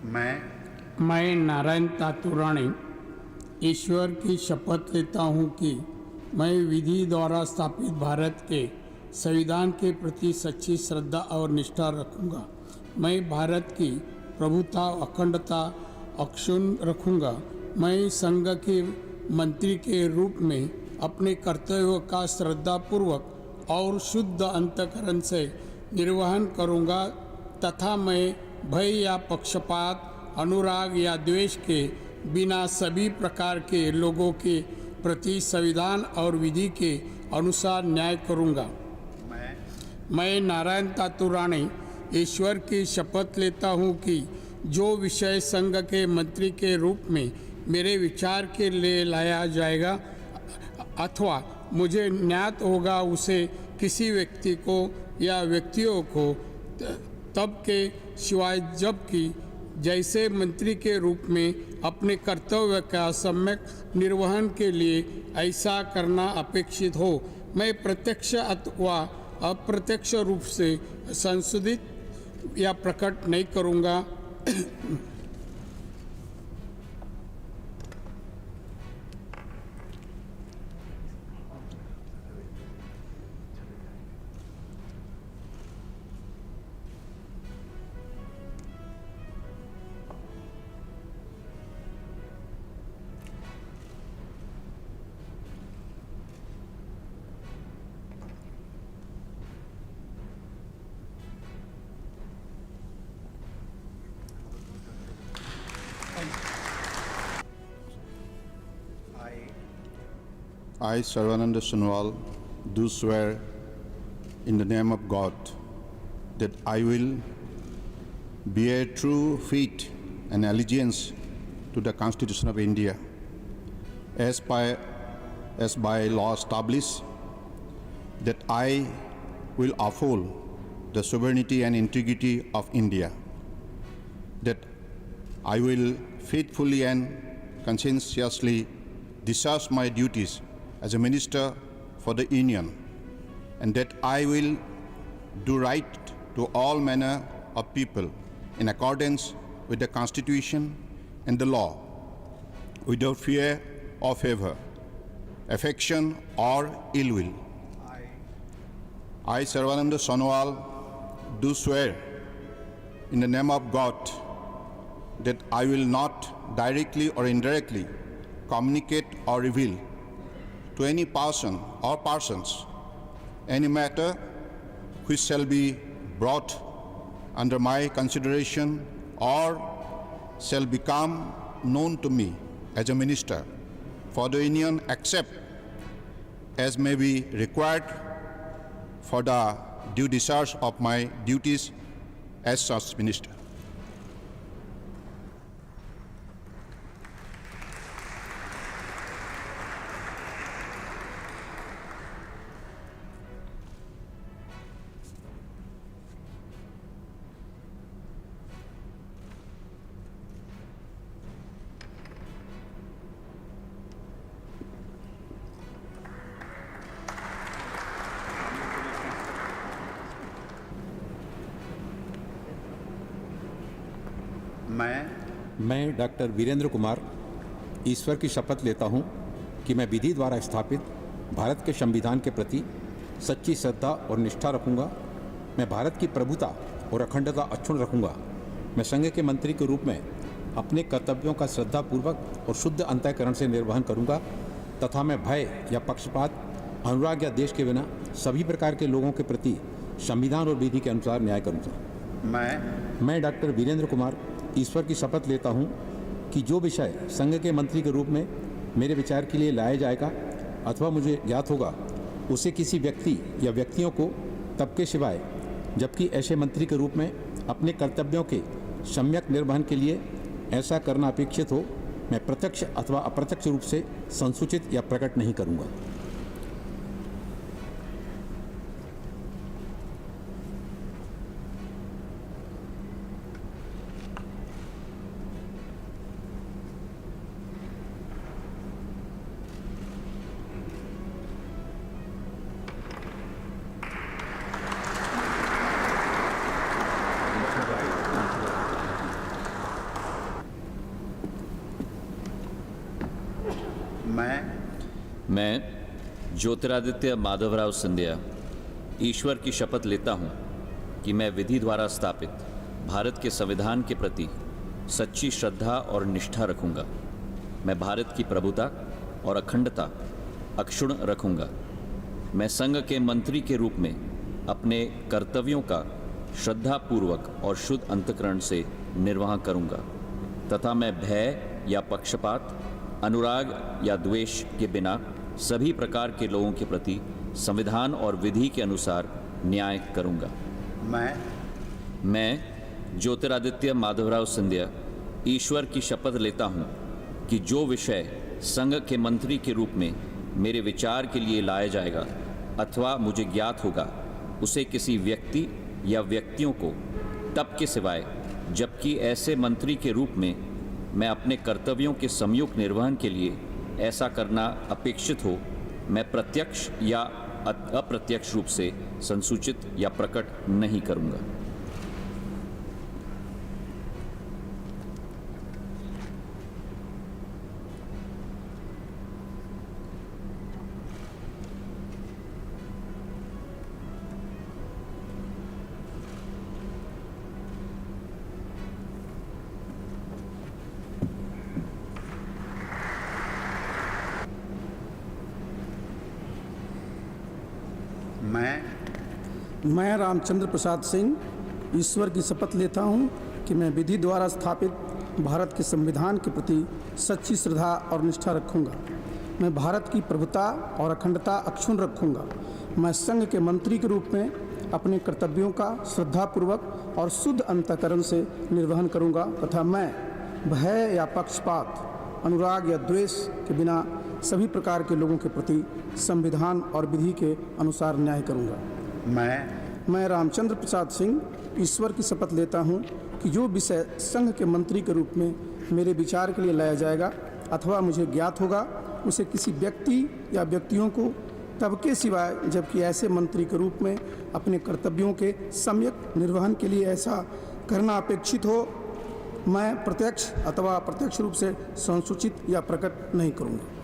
मैं नारायण तातुराणी ईश्वर की शपथ लेता हूँ कि मैं विधि द्वारा स्थापित भारत के संविधान के प्रति सच्ची श्रद्धा और निष्ठा रखूँगा। मैं भारत की प्रभुता अखंडता अक्षुण्ण रखूँगा। मैं संघ के मंत्री के रूप में अपने कर्तव्यों का श्रद्धापूर्वक और शुद्ध अंतःकरण से निर्वहन करूँगा तथा मैं भय या पक्षपात अनुराग या द्वेष के बिना सभी प्रकार के लोगों के प्रति संविधान और विधि के अनुसार न्याय करूँगा। मैं नारायण तातुराणी ईश्वर की शपथ लेता हूँ कि जो विषय संघ के मंत्री के रूप में मेरे विचार के लिए लाया जाएगा अथवा मुझे ज्ञात होगा उसे किसी व्यक्ति को या व्यक्तियों को तब के सिवाय जबकि जैसे मंत्री के रूप में अपने कर्तव्य का सम्यक निर्वहन के लिए ऐसा करना अपेक्षित हो, मैं प्रत्यक्ष अथवा अप्रत्यक्ष रूप से संशोधित या प्रकट नहीं करूँगा। I, Sarvananda Sonowal, do swear in the name of God that I will bear true faith and allegiance to the Constitution of India as by law established, that I will uphold the sovereignty and integrity of India, that I will faithfully and conscientiously discharge my duties as a minister for the Union, and that I will do right to all manner of people in accordance with the Constitution and the law, without fear or favor, affection or ill will. I, Sarvananda Sonowal, do swear in the name of God that I will not directly or indirectly communicate or reveal to any person or persons any matter which shall be brought under my consideration or shall become known to me as a minister for the Union, except as may be required for the due discharge of my duties as such minister. मैं doctor Virendra Kumar ईश्वर की शपथ लेता हूं कि मैं विधि द्वारा स्थापित भारत के संविधान के प्रति सच्ची श्रद्धा और निष्ठा रखूंगा। मैं भारत की प्रभुता और अखंडता अक्षुण्ण रखूंगा। मैं संघ के मंत्री के रूप में अपने कर्तव्यों का श्रद्धापूर्वक और शुद्ध अंतःकरण से निर्वहन करूंगा तथा मैं भय या पक्षपात अनुराग या देश के बिना सभी प्रकार के लोगों के प्रति संविधान और विधि के अनुसार न्याय करूंगा। मैं डॉक्टर वीरेंद्र कुमार ईश्वर की शपथ लेता हूं कि जो विषय संघ के मंत्री के रूप में मेरे विचार के लिए लाया जाएगा अथवा मुझे ज्ञात होगा उसे किसी व्यक्ति या व्यक्तियों को तब के सिवाय जबकि ऐसे मंत्री के रूप में अपने कर्तव्यों के सम्यक निर्वहन के लिए ऐसा करना अपेक्षित हो, मैं प्रत्यक्ष अथवा अप्रत्यक्ष रूप से संसूचित या प्रकट नहीं करूँगा। मैं ज्योतिरादित्य माधवराव सिंधिया ईश्वर की शपथ लेता हूँ कि मैं विधि द्वारा स्थापित भारत के संविधान के प्रति सच्ची श्रद्धा और निष्ठा रखूँगा। मैं भारत की प्रभुता और अखंडता अक्षुण्ण रखूँगा। मैं संघ के मंत्री के रूप में अपने कर्तव्यों का श्रद्धापूर्वक और शुद्ध अंतःकरण से निर्वाह करूँगा तथा मैं भय या पक्षपात, अनुराग या द्वेष के बिना सभी प्रकार के लोगों के प्रति संविधान और विधि के अनुसार न्याय करूँगा। मैं ज्योतिरादित्य माधवराव सिंधिया ईश्वर की शपथ लेता हूँ कि जो विषय संघ के मंत्री के रूप में मेरे विचार के लिए लाया जाएगा अथवा मुझे ज्ञात होगा, उसे किसी व्यक्ति या व्यक्तियों को तब के सिवाय जबकि ऐसे मंत्री के रूप में मैं अपने कर्तव्यों के सम्यक निर्वहन के लिए ऐसा करना अपेक्षित हो, मैं प्रत्यक्ष या अप्रत्यक्ष रूप से संसूचित या प्रकट नहीं करूँगा। मैं रामचंद्र प्रसाद सिंह ईश्वर की शपथ लेता हूँ कि मैं विधि द्वारा स्थापित भारत के संविधान के प्रति सच्ची श्रद्धा और निष्ठा रखूँगा। मैं भारत की प्रभुता और अखंडता अक्षुण्ण रखूँगा। मैं संघ के मंत्री के रूप में अपने कर्तव्यों का श्रद्धापूर्वक और शुद्ध अंतःकरण से निर्वहन करूँगा तथा मैं भय या पक्षपात, अनुराग या द्वेष के बिना सभी प्रकार के लोगों के प्रति संविधान और विधि के अनुसार न्याय करूँगा। मैं रामचंद्र प्रसाद सिंह ईश्वर की शपथ लेता हूँ कि जो विषय संघ के मंत्री के रूप में मेरे विचार के लिए लाया जाएगा अथवा मुझे ज्ञात होगा, उसे किसी व्यक्ति या व्यक्तियों को तब के सिवाय जबकि ऐसे मंत्री के रूप में अपने कर्तव्यों के सम्यक निर्वहन के लिए ऐसा करना अपेक्षित हो, मैं प्रत्यक्ष अथवा अप्रत्यक्ष रूप से संसूचित या प्रकट नहीं करूँगा।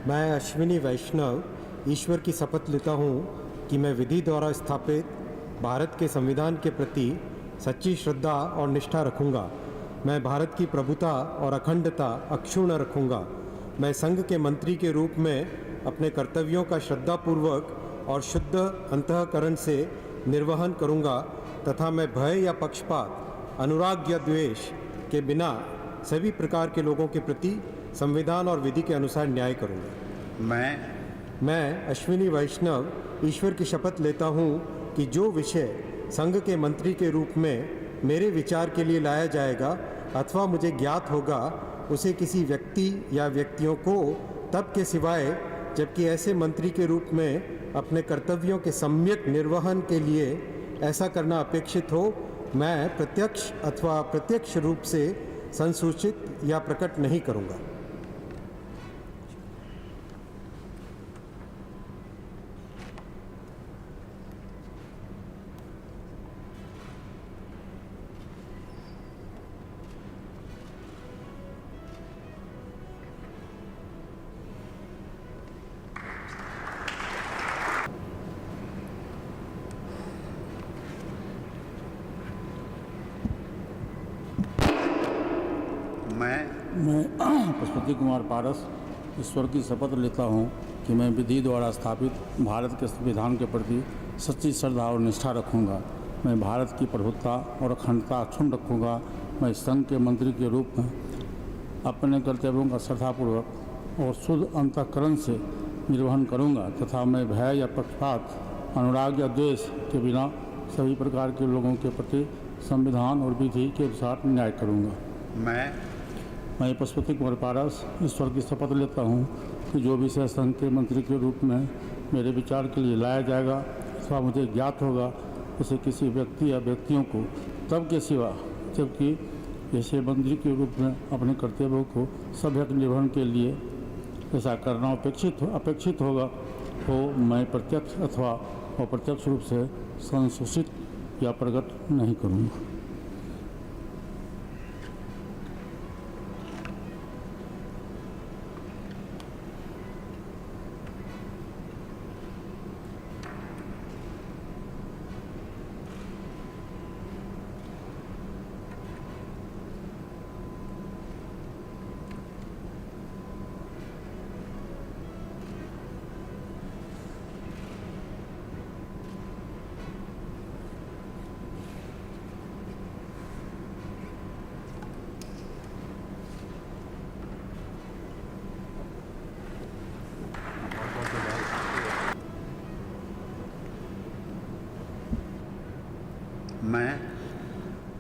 मैं अश्विनी वैष्णव ईश्वर की शपथ लेता हूँ कि मैं विधि द्वारा स्थापित भारत के संविधान के प्रति सच्ची श्रद्धा और निष्ठा रखूँगा। मैं भारत की प्रभुता और अखंडता अक्षुण्ण रखूँगा। मैं संघ के मंत्री के रूप में अपने कर्तव्यों का श्रद्धापूर्वक और शुद्ध अंतःकरण से निर्वहन करूँगा तथा मैं भय या पक्षपात, अनुराग या द्वेष के बिना सभी प्रकार के लोगों के प्रति संविधान और विधि के अनुसार न्याय करूँगा। मैं अश्विनी वैष्णव ईश्वर की शपथ लेता हूँ कि जो विषय संघ के मंत्री के रूप में मेरे विचार के लिए लाया जाएगा अथवा मुझे ज्ञात होगा, उसे किसी व्यक्ति या व्यक्तियों को तब के सिवाय जबकि ऐसे मंत्री के रूप में अपने कर्तव्यों के सम्यक निर्वहन के लिए ऐसा करना अपेक्षित हो, मैं प्रत्यक्ष अथवा अप्रत्यक्ष रूप से संसूचित या प्रकट नहीं करूँगा। मैं पशुपति कुमार पारस ईश्वर की शपथ लेता हूँ कि मैं विधि द्वारा स्थापित भारत के संविधान के प्रति सच्ची श्रद्धा और निष्ठा रखूँगा। मैं भारत की प्रभुता और अखंडता अक्षुण्ण रखूँगा। मैं संघ के मंत्री के रूप में अपने कर्तव्यों का श्रद्धापूर्वक और शुद्ध अंतःकरण से निर्वहन करूँगा तथा मैं भय या पक्षपात, अनुराग या द्वेष के बिना सभी प्रकार के लोगों के प्रति संविधान और विधि के अनुसार न्याय करूँगा। मैं पशुपति कुमार पारस ईश्वर की शपथ लेता हूँ कि जो विषय संघ के मंत्री के रूप में मेरे विचार के लिए लाया जाएगा अथवा मुझे ज्ञात होगा, उसे किसी व्यक्ति या व्यक्तियों को तब के सिवा जबकि ऐसे मंत्री के रूप में अपने कर्तव्यों को सभ्य निर्वहन के लिए ऐसा करना अपेक्षित होगा हो मैं प्रत्यक्ष अथवा अप्रत्यक्ष रूप से संसूचित या प्रकट नहीं करूँगा।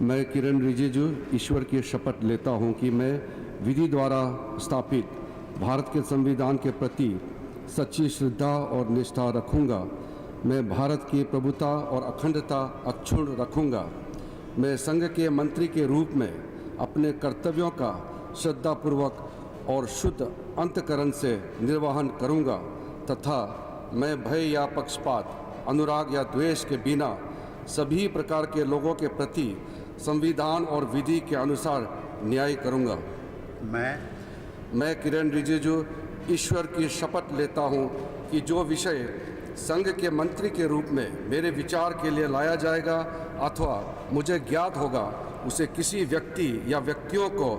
मैं किरण रिजिजू ईश्वर की शपथ लेता हूं कि मैं विधि द्वारा स्थापित भारत के संविधान के प्रति सच्ची श्रद्धा और निष्ठा रखूंगा। मैं भारत की प्रभुता और अखंडता अक्षुण्ण रखूंगा। मैं संघ के मंत्री के रूप में अपने कर्तव्यों का श्रद्धापूर्वक और शुद्ध अंतःकरण से निर्वहन करूंगा तथा मैं भय या पक्षपात, अनुराग या द्वेष के बिना सभी प्रकार के लोगों के प्रति संविधान और विधि के अनुसार न्याय करूंगा। मैं किरण रिजिजू ईश्वर की शपथ लेता हूं कि जो विषय संघ के मंत्री के रूप में मेरे विचार के लिए लाया जाएगा अथवा मुझे ज्ञात होगा उसे किसी व्यक्ति या व्यक्तियों को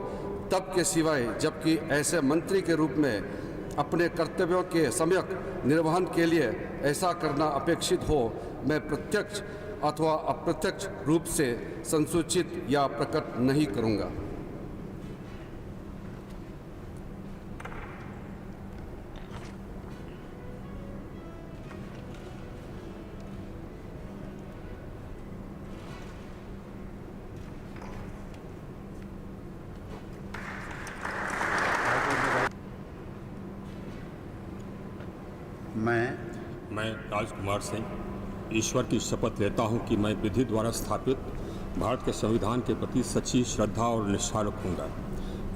तब के सिवाय जबकि ऐसे मंत्री के रूप में अपने कर्तव्यों के सम्यक निर्वहन के लिए ऐसा करना अपेक्षित हो मैं प्रत्यक्ष अथवा अप्रत्यक्ष रूप से संसूचित या प्रकट नहीं करूंगा। मैं राजकुमार सिंह ईश्वर की शपथ लेता हूं कि मैं विधि द्वारा स्थापित भारत के संविधान के प्रति सच्ची श्रद्धा और निष्ठा रखूंगा।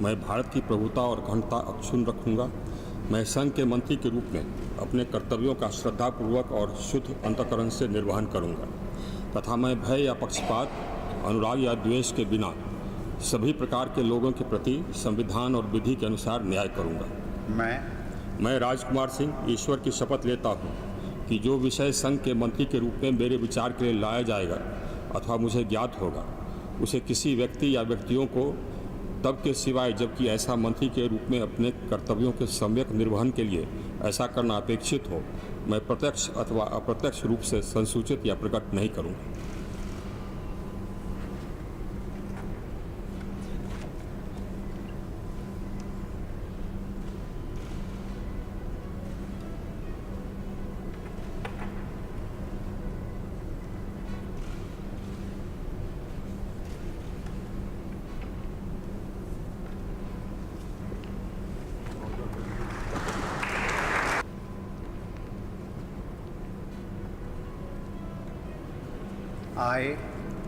मैं भारत की प्रभुता और अखंडता अक्षुण्ण रखूंगा। मैं संघ के मंत्री के रूप में अपने कर्तव्यों का श्रद्धापूर्वक और शुद्ध अंतःकरण से निर्वहन करूंगा तथा मैं भय या पक्षपात, अनुराग या द्वेष के बिना सभी प्रकार के लोगों के प्रति संविधान और विधि के अनुसार न्याय करूंगा। मैं राजकुमार सिंह ईश्वर की शपथ लेता हूं कि जो विषय संघ के मंत्री के रूप में मेरे विचार के लिए लाया जाएगा अथवा मुझे ज्ञात होगा उसे किसी व्यक्ति या व्यक्तियों को तब के सिवाय जबकि ऐसा मंत्री के रूप में अपने कर्तव्यों के सम्यक निर्वहन के लिए ऐसा करना अपेक्षित हो मैं प्रत्यक्ष अथवा अप्रत्यक्ष रूप से संसूचित या प्रकट नहीं करूँगा।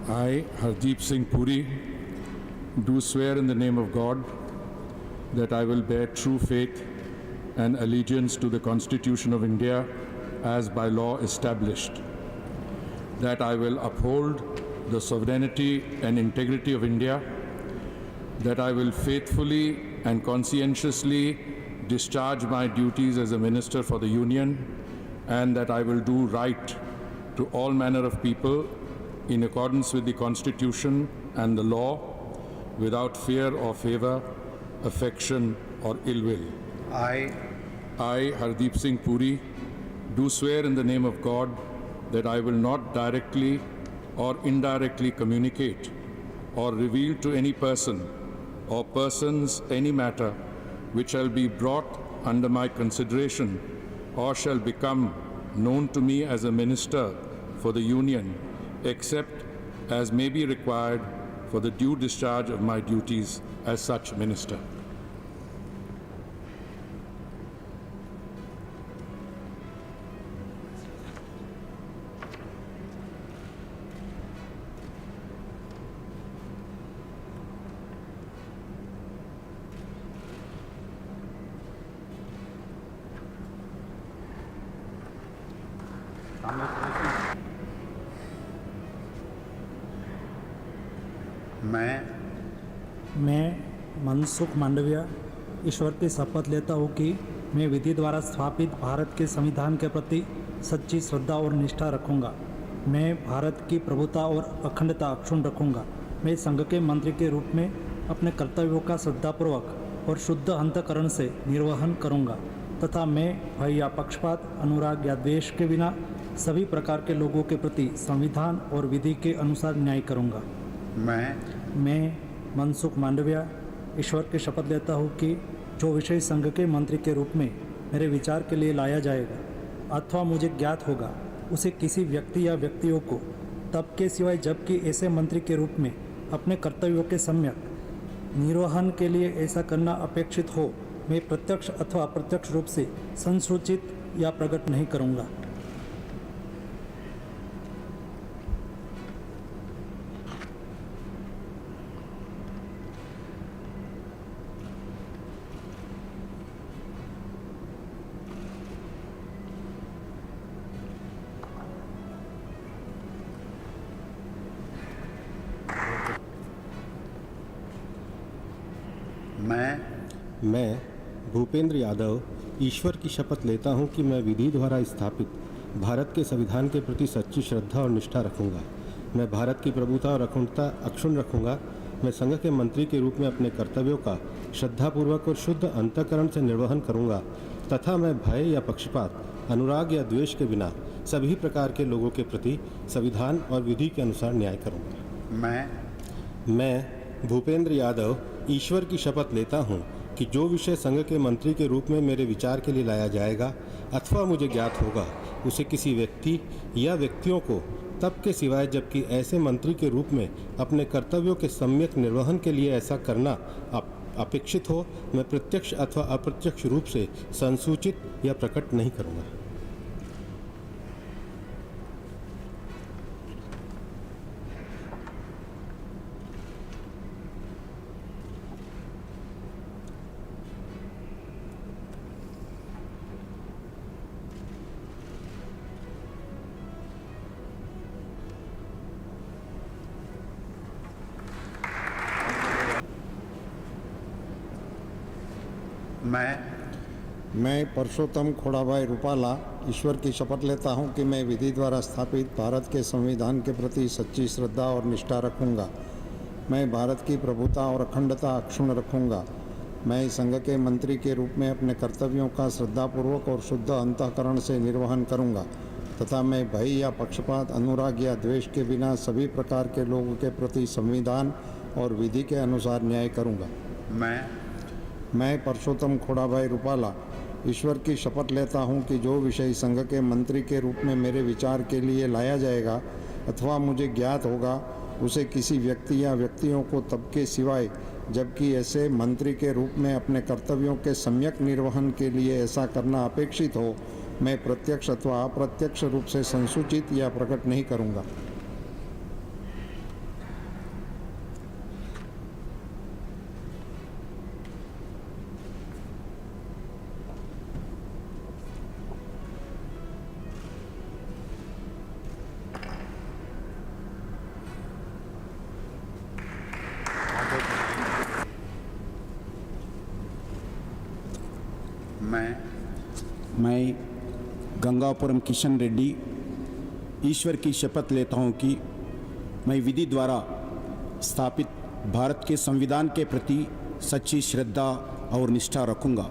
I, Hardeep Singh Puri, do swear in the name of God that I will bear true faith and allegiance to the Constitution of India as by law established, that I will uphold the sovereignty and integrity of India, that I will faithfully and conscientiously discharge my duties as a minister for the Union, and that I will do right to all manner of people in accordance with the Constitution and the law, without fear or favor, affection or ill will. I, Hardeep Singh Puri, do swear in the name of God that I will not directly or indirectly communicate or reveal to any person or persons any matter which shall be brought under my consideration or shall become known to me as a minister for the Union, except as may be required for the due discharge of my duties as such minister. मैं मनसुख मांडविया ईश्वर की शपथ लेता हूँ कि मैं विधि द्वारा स्थापित भारत के संविधान के प्रति सच्ची श्रद्धा और निष्ठा रखूँगा। मैं भारत की प्रभुता और अखंडता अक्षुण्ण रखूँगा। मैं संघ के मंत्री के रूप में अपने कर्तव्यों का श्रद्धापूर्वक और शुद्ध अंतःकरण से निर्वहन करूँगा तथा मैं भय या पक्षपात, अनुराग या द्वेष के बिना सभी प्रकार के लोगों के प्रति संविधान और विधि के अनुसार न्याय करूँगा। मैं मनसुख मांडविया ईश्वर की शपथ लेता हूँ कि जो विषय संघ के मंत्री के रूप में मेरे विचार के लिए लाया जाएगा अथवा मुझे ज्ञात होगा उसे किसी व्यक्ति या व्यक्तियों को तब के सिवाय जबकि ऐसे मंत्री के रूप में अपने कर्तव्यों के सम्यक निर्वहन के लिए ऐसा करना अपेक्षित हो मैं प्रत्यक्ष अथवा अप्रत्यक्ष रूप से संसूचित या प्रकट नहीं करूँगा। मैं भूपेंद्र यादव ईश्वर की शपथ लेता हूं कि मैं विधि द्वारा स्थापित भारत के संविधान के प्रति सच्ची श्रद्धा और निष्ठा रखूंगा। मैं भारत की प्रभुता और अखंडता अक्षुण्ण रखूंगा। मैं संघ के मंत्री के रूप में अपने कर्तव्यों का श्रद्धापूर्वक और शुद्ध अंतःकरण से निर्वहन करूंगा तथा मैं भय या पक्षपात, अनुराग या द्वेष के बिना सभी प्रकार के लोगों के प्रति संविधान और विधि के अनुसार न्याय करूंगा। मैं भूपेंद्र यादव ईश्वर की शपथ लेता हूं कि जो विषय संघ के मंत्री के रूप में मेरे विचार के लिए लाया जाएगा अथवा मुझे ज्ञात होगा उसे किसी व्यक्ति या व्यक्तियों को तब के सिवाय जबकि ऐसे मंत्री के रूप में अपने कर्तव्यों के सम्यक निर्वहन के लिए ऐसा करना अपेक्षित हो मैं प्रत्यक्ष अथवा अप्रत्यक्ष रूप से संसूचित या प्रकट नहीं करूँगा। मैं परसोत्तम खोड़ाभाई रूपाला ईश्वर की शपथ लेता हूं कि मैं विधि द्वारा स्थापित भारत के संविधान के प्रति सच्ची श्रद्धा और निष्ठा रखूंगा। मैं भारत की प्रभुता और अखंडता अक्षुण्ण रखूंगा। मैं संघ के मंत्री के रूप में अपने कर्तव्यों का श्रद्धापूर्वक और शुद्ध अंतःकरण से निर्वहन करूंगा तथा मैं भय या पक्षपात, अनुराग या द्वेष के बिना सभी प्रकार के लोगों के प्रति संविधान और विधि के अनुसार न्याय करूंगा। मैं परसोत्तम खोड़ाभाई रूपाला ईश्वर की शपथ लेता हूं कि जो विषय संघ के मंत्री के रूप में मेरे विचार के लिए लाया जाएगा अथवा मुझे ज्ञात होगा उसे किसी व्यक्ति या व्यक्तियों को तब के सिवाय जबकि ऐसे मंत्री के रूप में अपने कर्तव्यों के सम्यक निर्वहन के लिए ऐसा करना अपेक्षित हो मैं प्रत्यक्ष अथवा अप्रत्यक्ष रूप से संसूचित या प्रकट नहीं करूँगा। मैं गंगापुरम किशन रेड्डी ईश्वर की शपथ लेता हूं कि मैं विधि द्वारा स्थापित भारत के संविधान के प्रति सच्ची श्रद्धा और निष्ठा रखूंगा।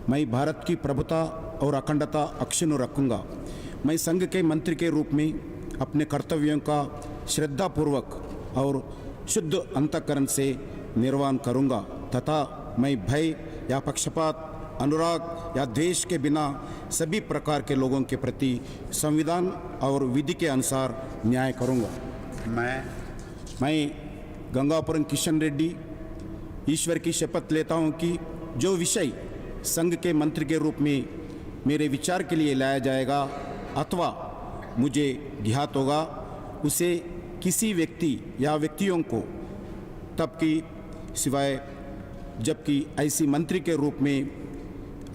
मैं भारत की प्रभुता और अखंडता अक्षुण्ण रखूंगा। मैं संघ के मंत्री के रूप में अपने कर्तव्यों का श्रद्धापूर्वक और शुद्ध अंतःकरण से निर्वहन करूंगा तथा मैं भय या पक्षपात, अनुराग या द्वेष के बिना सभी प्रकार के लोगों के प्रति संविधान और विधि के अनुसार न्याय करूंगा। मैं गंगापुरम किशन रेड्डी ईश्वर की शपथ लेता हूं कि जो विषय संघ के मंत्री के रूप में मेरे विचार के लिए लाया जाएगा अथवा मुझे ज्ञात होगा उसे किसी व्यक्ति या व्यक्तियों को तब की सिवाय जबकि ऐसी मंत्री के रूप में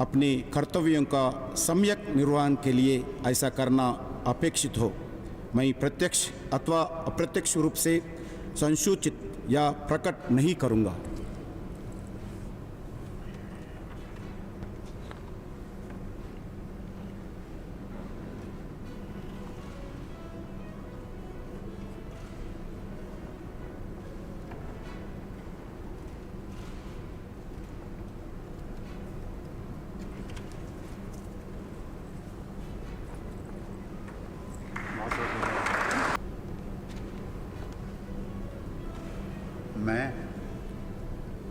अपने कर्तव्यों का सम्यक निर्वहन के लिए ऐसा करना अपेक्षित हो मैं प्रत्यक्ष अथवा अप्रत्यक्ष रूप से संसूचित या प्रकट नहीं करूँगा।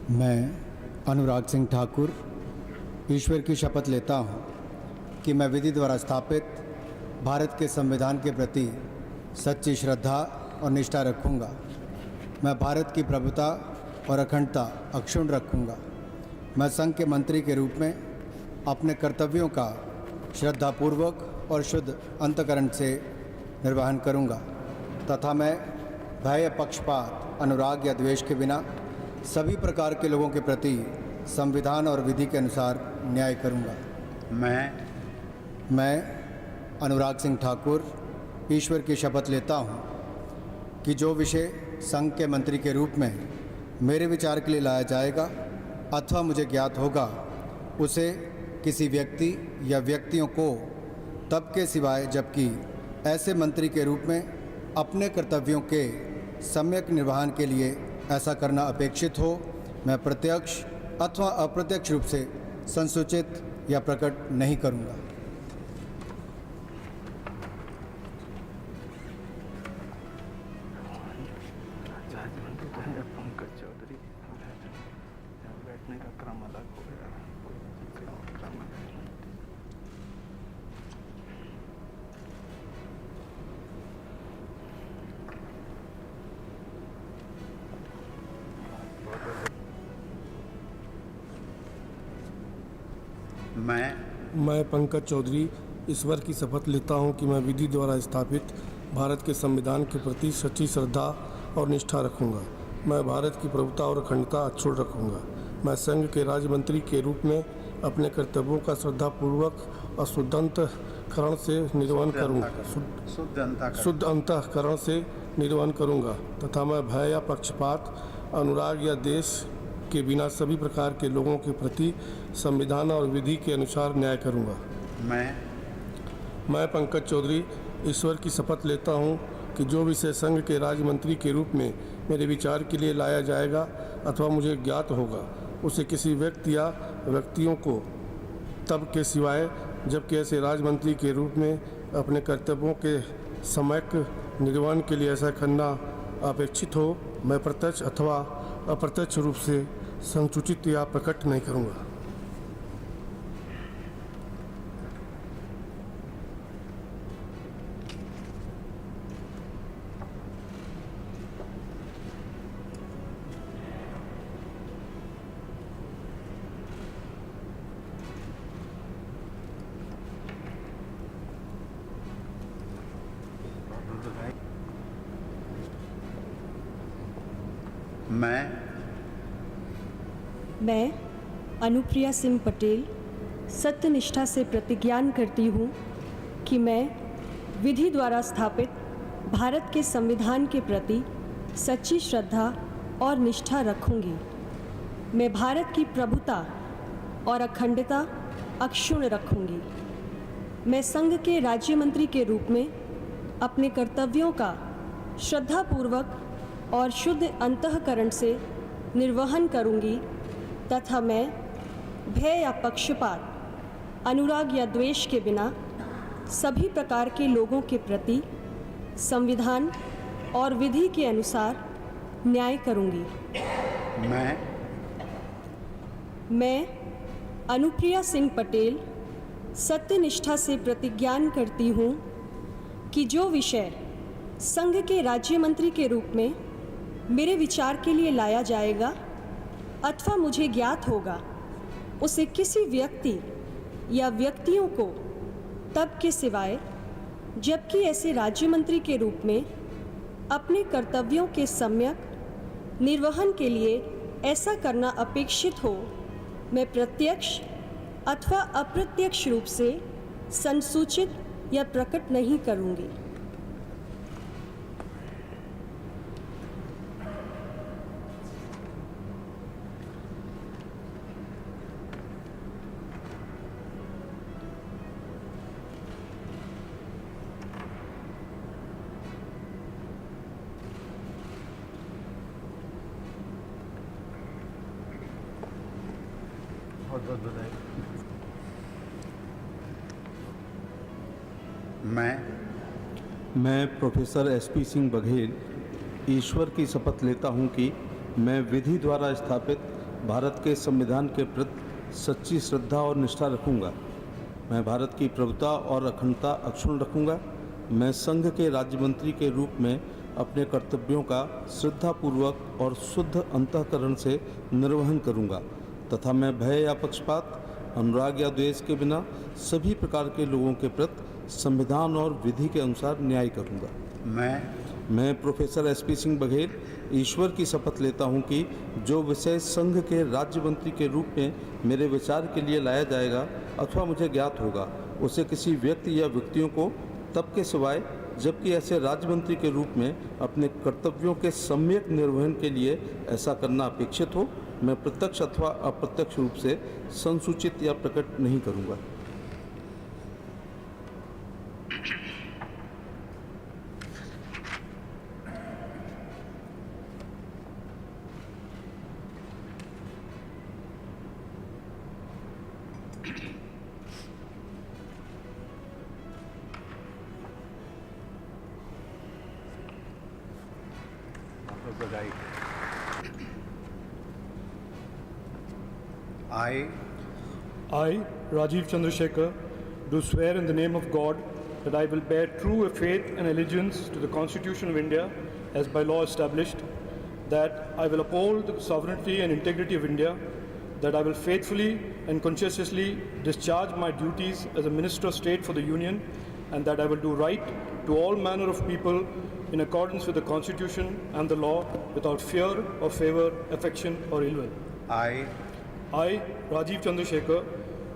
मैं अनुराग सिंह ठाकुर ईश्वर की शपथ लेता हूँ कि मैं विधि द्वारा स्थापित भारत के संविधान के प्रति सच्ची श्रद्धा और निष्ठा रखूँगा। मैं भारत की प्रभुता और अखंडता अक्षुण्ण रखूँगा। मैं संघ के मंत्री के रूप में अपने कर्तव्यों का श्रद्धापूर्वक और शुद्ध अंतःकरण से निर्वहन करूँगा तथा मैं भय या पक्षपात, अनुराग या द्वेष के बिना सभी प्रकार के लोगों के प्रति संविधान और विधि के अनुसार न्याय करूँगा। मैं अनुराग सिंह ठाकुर ईश्वर की शपथ लेता हूँ कि जो विषय संघ के मंत्री के रूप में मेरे विचार के लिए लाया जाएगा अथवा मुझे ज्ञात होगा उसे किसी व्यक्ति या व्यक्तियों को तब के सिवाय जबकि ऐसे मंत्री के रूप में अपने कर्तव्यों के सम्यक निर्वहन के लिए ऐसा करना अपेक्षित हो मैं प्रत्यक्ष अथवा अप्रत्यक्ष रूप से संसूचित या प्रकट नहीं करूँगा। मैं पंकज चौधरी ईश्वर की शपथ लेता हूं कि मैं विधि द्वारा स्थापित भारत के संविधान के प्रति सच्ची श्रद्धा और निष्ठा रखूंगा। मैं भारत की प्रभुता और अखंडता अक्षुण्ण रखूंगा। मैं संघ के राज्य मंत्री के रूप में अपने कर्तव्यों का श्रद्धापूर्वक और शुद्ध अंतःकरण से निर्वहन करूंगा तथा मैं भय या पक्षपात, अनुराग या देश के बिना सभी प्रकार के लोगों के प्रति संविधान और विधि के अनुसार न्याय करूंगा। मैं पंकज चौधरी ईश्वर की शपथ लेता हूं कि जो विषय संघ के राज्य मंत्री के रूप में मेरे विचार के लिए लाया जाएगा अथवा मुझे ज्ञात होगा उसे किसी व्यक्ति या व्यक्तियों को तब के सिवाय जबकि ऐसे राज्य मंत्री के रूप में अपने कर्तव्यों के सम्यक निर्वहन के लिए ऐसा करना अपेक्षित हो मैं प्रत्यक्ष अथवा अप्रत्यक्ष रूप से संसूचित या प्रकट नहीं करूँगा। मैं अनुप्रिया सिंह पटेल सत्यनिष्ठा से प्रतिज्ञान करती हूँ कि मैं विधि द्वारा स्थापित भारत के संविधान के प्रति सच्ची श्रद्धा और निष्ठा रखूँगी। मैं भारत की प्रभुता और अखंडता अक्षुण्ण रखूँगी। मैं संघ के राज्य मंत्री के रूप में अपने कर्तव्यों का श्रद्धापूर्वक और शुद्ध अंतःकरण से निर्वहन करूँगी तथा मैं भय या पक्षपात, अनुराग या द्वेष के बिना सभी प्रकार के लोगों के प्रति संविधान और विधि के अनुसार न्याय करूँगी। मैं अनुप्रिया सिंह पटेल सत्यनिष्ठा से प्रतिज्ञान करती हूँ कि जो विषय संघ के राज्य मंत्री के रूप में मेरे विचार के लिए लाया जाएगा अथवा मुझे ज्ञात होगा उसे किसी व्यक्ति या व्यक्तियों को तब के सिवाय जबकि ऐसे राज्य मंत्री के रूप में अपने कर्तव्यों के सम्यक निर्वहन के लिए ऐसा करना अपेक्षित हो मैं प्रत्यक्ष अथवा अप्रत्यक्ष रूप से संसूचित या प्रकट नहीं करूंगी। मैं प्रोफेसर एसपी सिंह बघेल ईश्वर की शपथ लेता हूं कि मैं विधि द्वारा स्थापित भारत के संविधान के प्रति सच्ची श्रद्धा और निष्ठा रखूंगा। मैं भारत की प्रभुता और अखंडता अक्षुण्ण रखूंगा। मैं संघ के राज्य मंत्री के रूप में अपने कर्तव्यों का श्रद्धापूर्वक और शुद्ध अंतःकरण से निर्वहन करूंगा तथा मैं भय या पक्षपात, अनुराग या द्वेष के बिना सभी प्रकार के लोगों के प्रति संविधान और विधि के अनुसार न्याय करूंगा। मैं प्रोफेसर एसपी सिंह बघेल ईश्वर की शपथ लेता हूं कि जो विषय संघ के राज्य मंत्री के रूप में मेरे विचार के लिए लाया जाएगा अथवा मुझे ज्ञात होगा, उसे किसी व्यक्ति या व्यक्तियों को तब के सिवाय जबकि ऐसे राज्य मंत्री के रूप में अपने कर्तव्यों के सम्यक निर्वहन के लिए ऐसा करना अपेक्षित हो, मैं प्रत्यक्ष अथवा अप्रत्यक्ष रूप से संसूचित या प्रकट नहीं करूंगा। I, Rajiv Chandrasekhar, do swear in the name of God that I will bear true faith and allegiance to the Constitution of India as by law established, that I will uphold the sovereignty and integrity of India, that I will faithfully and conscientiously discharge my duties as a Minister of State for the Union, and that I will do right to all manner of people in accordance with the Constitution and the law without fear or favor, affection or ill will. I, Rajiv Chandrasekhar,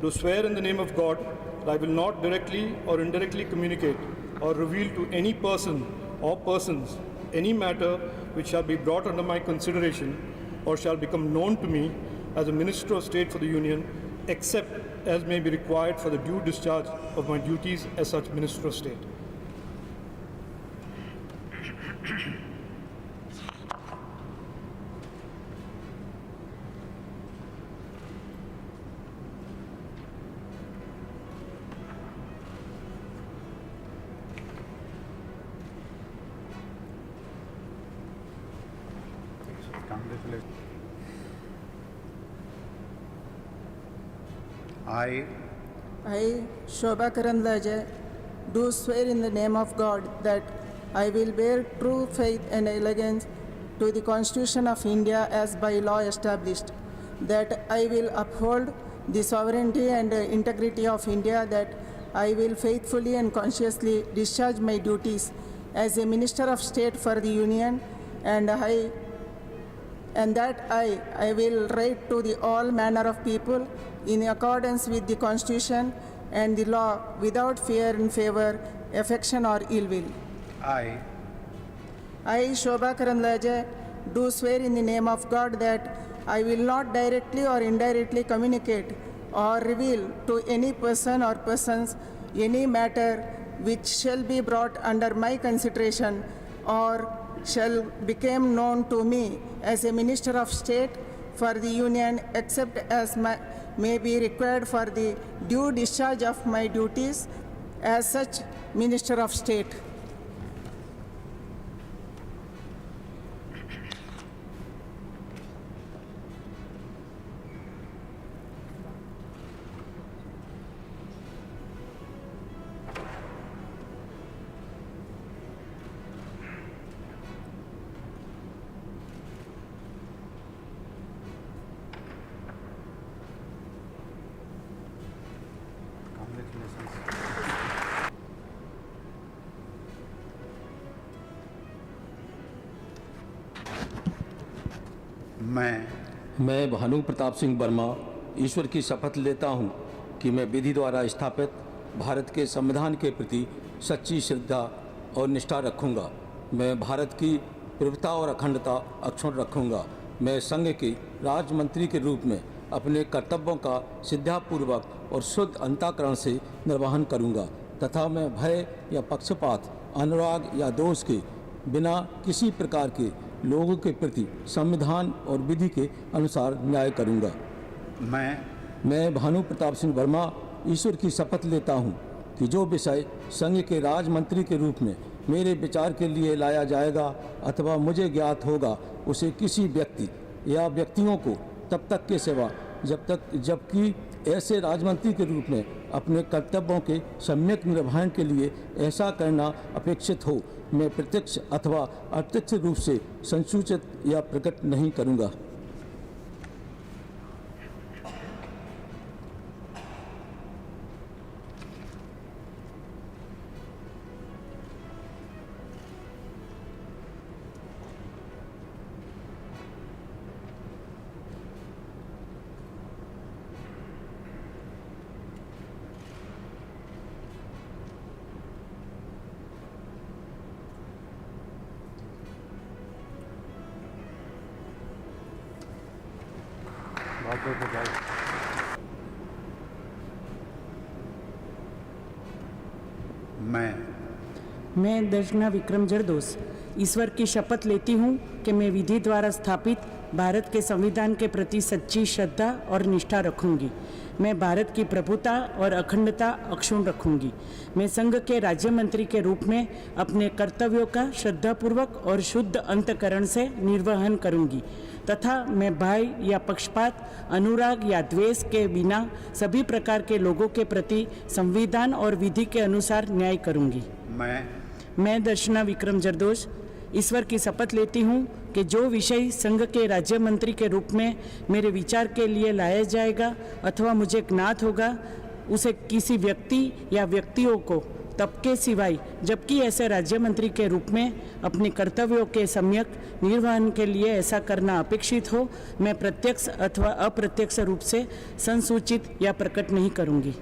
do swear in the name of God that I will not directly or indirectly communicate or reveal to any person or persons any matter which shall be brought under my consideration or shall become known to me as a Minister of State for the Union, except as may be required for the due discharge of my duties as such Minister of State. I, Shobha Karanlaje, do swear in the name of God that I will bear true faith and allegiance to the Constitution of India as by law established, that I will uphold the sovereignty and integrity of India, that I will faithfully and conscientiously discharge my duties as a Minister of State for the Union, and that I will write to the all manner of people in accordance with the Constitution and the law without fear and favor, affection or ill will. I, Shobha Karanlaje, do swear in the name of God that I will not directly or indirectly communicate or reveal to any person or persons any matter which shall be brought under my consideration or shall become known to me as a Minister of State for the Union, except as may be required for the due discharge of my duties as such Minister of State. मैं भानु प्रताप सिंह वर्मा ईश्वर की शपथ लेता हूं कि मैं विधि द्वारा स्थापित भारत के संविधान के प्रति सच्ची श्रद्धा और निष्ठा रखूंगा। मैं भारत की प्रभुता और अखंडता अक्षुण्ण रखूंगा। मैं संघ के राज्य मंत्री के रूप में अपने कर्तव्यों का श्रद्धापूर्वक और शुद्ध अंतःकरण से निर्वहन करूंगा तथा मैं भय या पक्षपात, अनुराग या दोष के बिना किसी प्रकार के लोगों के प्रति संविधान और विधि के अनुसार न्याय करूंगा। मैं भानु प्रताप सिंह वर्मा ईश्वर की शपथ लेता हूं कि जो विषय संघ के राज्य मंत्री के रूप में मेरे विचार के लिए लाया जाएगा अथवा मुझे ज्ञात होगा उसे किसी व्यक्ति या व्यक्तियों को तब तक के सिवा जबकि ऐसे राजमंत्री के रूप में अपने कर्तव्यों के सम्यक निर्वहन के लिए ऐसा करना अपेक्षित हो मैं प्रत्यक्ष अथवा अप्रत्यक्ष रूप से संसूचित या प्रकट नहीं करूंगा। मैं दर्शना विक्रम जरदोस ईश्वर की शपथ लेती हूँ कि मैं विधि द्वारा स्थापित भारत के संविधान के प्रति सच्ची श्रद्धा और निष्ठा रखूंगी। मैं भारत की प्रभुता और अखंडता अक्षुण्ण रखूंगी। मैं संघ के राज्य मंत्री के रूप में अपने कर्तव्यों का श्रद्धापूर्वक और शुद्ध अंतःकरण से निर्वहन करूंगी तथा मैं भय या पक्षपात, अनुराग या द्वेष के बिना सभी प्रकार के लोगों के प्रति संविधान और विधि के अनुसार न्याय करूंगी। मैं दर्शना विक्रम जरदोस ईश्वर की शपथ लेती हूँ कि जो विषय संघ के राज्य मंत्री के रूप में मेरे विचार के लिए लाया जाएगा अथवा मुझे ज्ञात होगा उसे किसी व्यक्ति या व्यक्तियों को तब के सिवाय जबकि ऐसे राज्य मंत्री के रूप में अपने कर्तव्यों के सम्यक निर्वहन के लिए ऐसा करना अपेक्षित हो मैं प्रत्यक्ष अथवा अप्रत्यक्ष रूप से संसूचित या प्रकट नहीं करूँगी।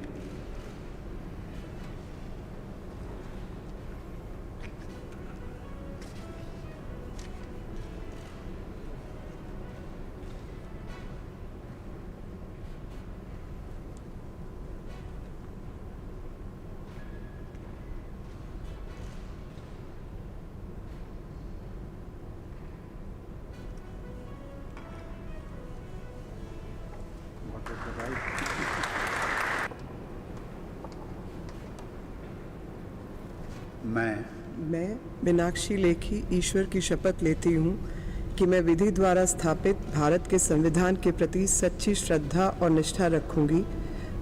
मैं मीनाक्षी लेखी ईश्वर की शपथ लेती हूँ कि मैं विधि द्वारा स्थापित भारत के संविधान के प्रति सच्ची श्रद्धा और निष्ठा रखूंगी।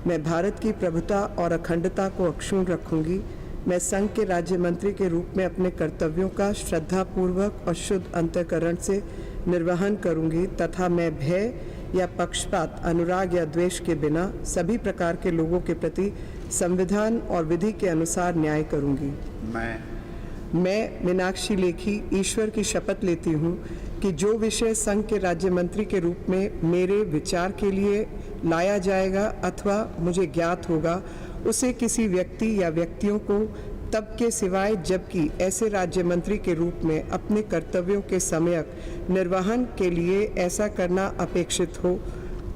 मैं भारत की प्रभुता और अखंडता को अक्षुण्ण रखूंगी। मैं संघ के राज्य मंत्री के रूप में अपने कर्तव्यों का श्रद्धापूर्वक और शुद्ध अंतःकरण से निर्वहन करूंगी तथा मैं भय या पक्षपात, अनुराग या द्वेष के बिना सभी प्रकार के लोगों के प्रति संविधान और विधि के अनुसार न्याय करूंगी। मैं मीनाक्षी लेखी ईश्वर की शपथ लेती हूँ कि जो विषय संघ के राज्य मंत्री के रूप में मेरे विचार के लिए लाया जाएगा अथवा मुझे ज्ञात होगा उसे किसी व्यक्ति या व्यक्तियों को तब के सिवाय जबकि ऐसे राज्य मंत्री के रूप में अपने कर्तव्यों के सम्यक निर्वहन के लिए ऐसा करना अपेक्षित हो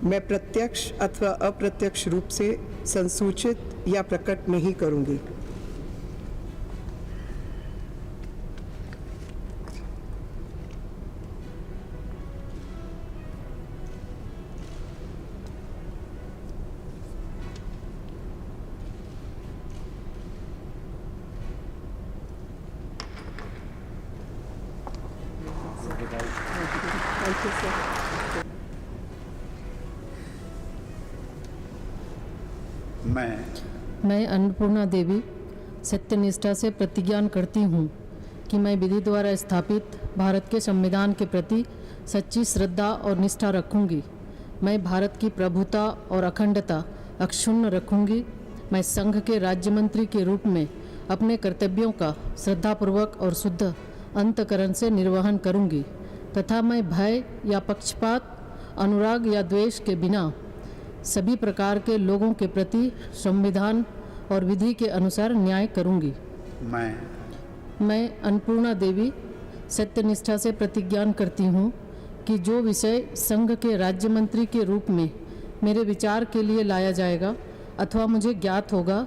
मैं प्रत्यक्ष अथवा अप्रत्यक्ष रूप से संसूचित या प्रकट नहीं करूँगी। मैं अन्नपूर्णा देवी सत्यनिष्ठा से प्रतिज्ञा करती हूँ कि मैं विधि द्वारा स्थापित भारत के संविधान के प्रति सच्ची श्रद्धा और निष्ठा रखूँगी। मैं भारत की प्रभुता और अखंडता अक्षुण्ण रखूँगी। मैं संघ के राज्य मंत्री के रूप में अपने कर्तव्यों का श्रद्धापूर्वक और शुद्ध अंतःकरण से निर्वहन करूँगी तथा मैं भय या पक्षपात, अनुराग या द्वेष के बिना सभी प्रकार के लोगों के प्रति संविधान और विधि के अनुसार न्याय करूंगी। मैं अन्नपूर्णा देवी सत्यनिष्ठा से प्रतिज्ञा करती हूँ कि जो विषय संघ के राज्य मंत्री के रूप में मेरे विचार के लिए लाया जाएगा अथवा मुझे ज्ञात होगा,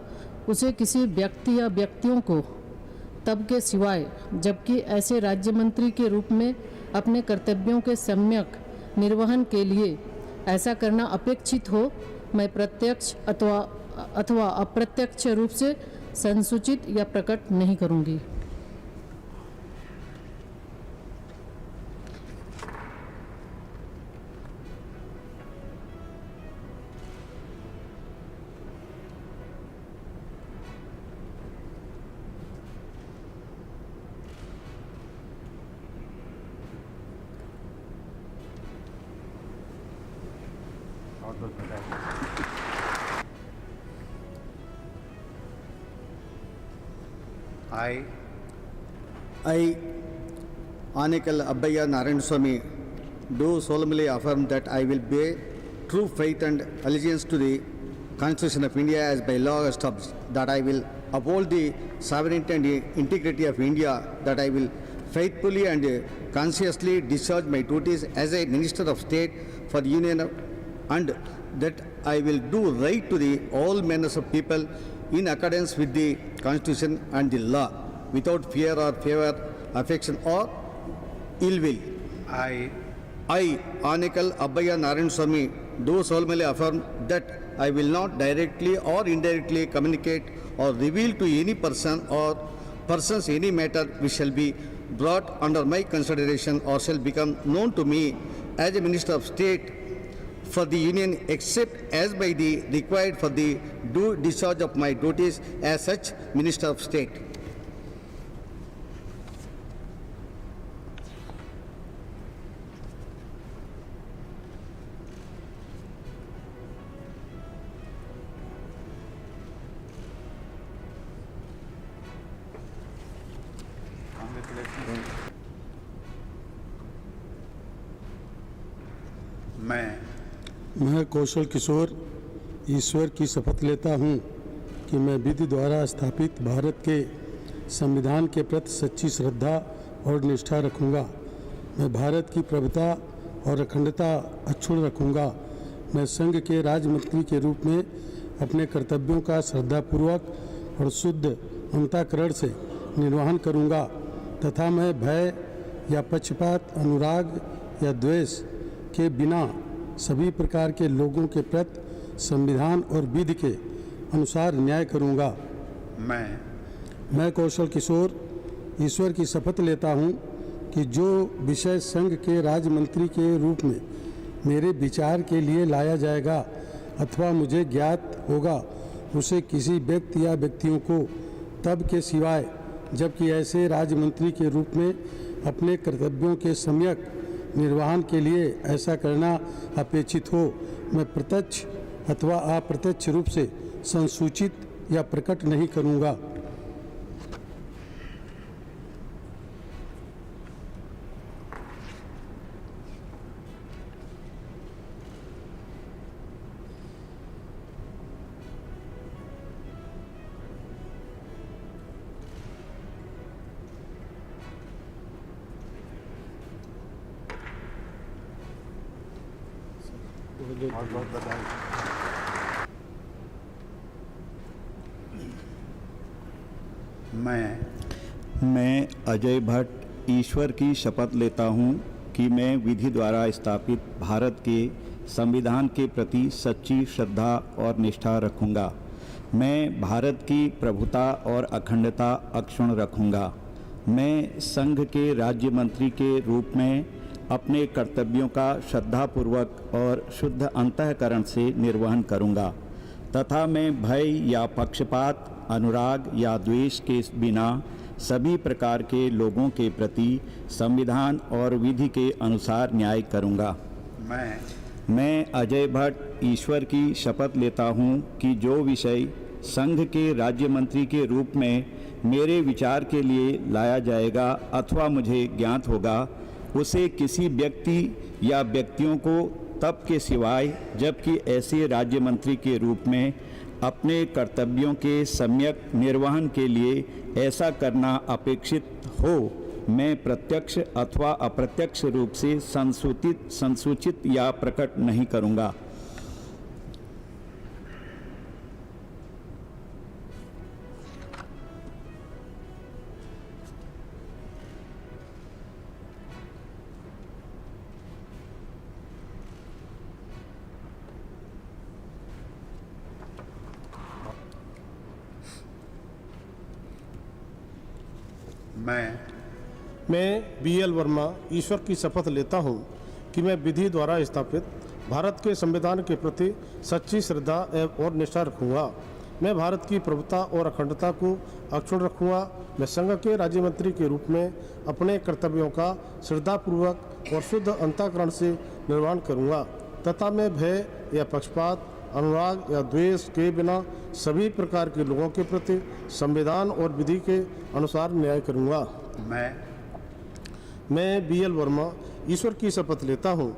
उसे किसी व्यक्ति या व्यक्तियों को तब के सिवाय जबकि ऐसे राज्य मंत्री के रूप में अपने कर्तव्यों के सम्यक निर्वहन के लिए ऐसा करना अपेक्षित हो, मैं प्रत्यक्ष अथवा अप्रत्यक्ष रूप से संसूचित या प्रकट नहीं करूंगी। I, Anekal Abbayya Narayan Swami, do solemnly affirm that I will bear true faith and allegiance to the Constitution of India as by law established, that I will uphold the sovereignty and integrity of India, that I will faithfully and conscientiously discharge my duties as a Minister of State for the Union, and that I will do right to the all manners of people in accordance with the Constitution and the law, without fear or favor, affection or ill will. I, Anekal Abbayya Narayan Swami, do solemnly affirm that I will not directly or indirectly communicate or reveal to any person or persons any matter which shall be brought under my consideration or shall become known to me as a Minister of State for the Union, except as by the required for the due discharge of my duties as such Minister of State. मैं कौशल किशोर ईश्वर की शपथ लेता हूँ कि मैं विधि द्वारा स्थापित भारत के संविधान के प्रति सच्ची श्रद्धा और निष्ठा रखूँगा। मैं भारत की प्रभुता और अखंडता अक्षुण्ण रखूँगा। मैं संघ के राज्य मंत्री के रूप में अपने कर्तव्यों का श्रद्धापूर्वक और शुद्ध अंतःकरण से निर्वहन करूँगा तथा मैं भय या पक्षपात, अनुराग या द्वेष के बिना सभी प्रकार के लोगों के प्रति संविधान और विधि के अनुसार न्याय करूँगा। मैं कौशल किशोर ईश्वर की शपथ लेता हूँ कि जो विषय संघ के राज्य मंत्री के रूप में मेरे विचार के लिए लाया जाएगा अथवा मुझे ज्ञात होगा, उसे किसी व्यक्ति या व्यक्तियों को तब के सिवाय जबकि ऐसे राज्य मंत्री के रूप में अपने कर्तव्यों के सम्यक निर्वहन के लिए ऐसा करना अपेक्षित हो, मैं प्रत्यक्ष अथवा अप्रत्यक्ष रूप से संसूचित या प्रकट नहीं करूँगा। बहुत बहुत बधाई। मैं अजय भट्ट ईश्वर की शपथ लेता हूँ कि मैं विधि द्वारा स्थापित भारत के संविधान के प्रति सच्ची श्रद्धा और निष्ठा रखूँगा। मैं भारत की प्रभुता और अखंडता अक्षुण्ण रखूँगा। मैं संघ के राज्य मंत्री के रूप में अपने कर्तव्यों का श्रद्धापूर्वक और शुद्ध अंतःकरण से निर्वहन करूँगा तथा मैं भय या पक्षपात, अनुराग या द्वेष के बिना सभी प्रकार के लोगों के प्रति संविधान और विधि के अनुसार न्याय करूँगा। मैं अजय भट्ट ईश्वर की शपथ लेता हूँ कि जो विषय संघ के राज्य मंत्री के रूप में मेरे विचार के लिए लाया जाएगा अथवा मुझे ज्ञात होगा, उसे किसी व्यक्ति या व्यक्तियों को तब के सिवाय जबकि ऐसे राज्य मंत्री के रूप में अपने कर्तव्यों के सम्यक निर्वहन के लिए ऐसा करना अपेक्षित हो, मैं प्रत्यक्ष अथवा अप्रत्यक्ष रूप से संसूचित या प्रकट नहीं करूँगा। मैं BL वर्मा ईश्वर की शपथ लेता हूँ कि मैं विधि द्वारा स्थापित भारत के संविधान के प्रति सच्ची श्रद्धा और निष्ठा रखूँगा। मैं भारत की प्रभुता और अखंडता को अक्षुण्ण रखूँगा। मैं संघ के राज्य मंत्री के रूप में अपने कर्तव्यों का श्रद्धापूर्वक और शुद्ध अंतःकरण से निर्वहन करूँगा तथा मैं भय या पक्षपात, अनुराग या द्वेष के बिना सभी प्रकार के लोगों के प्रति संविधान और विधि के अनुसार न्याय करूँगा। मैं BL वर्मा ईश्वर की शपथ लेता हूँ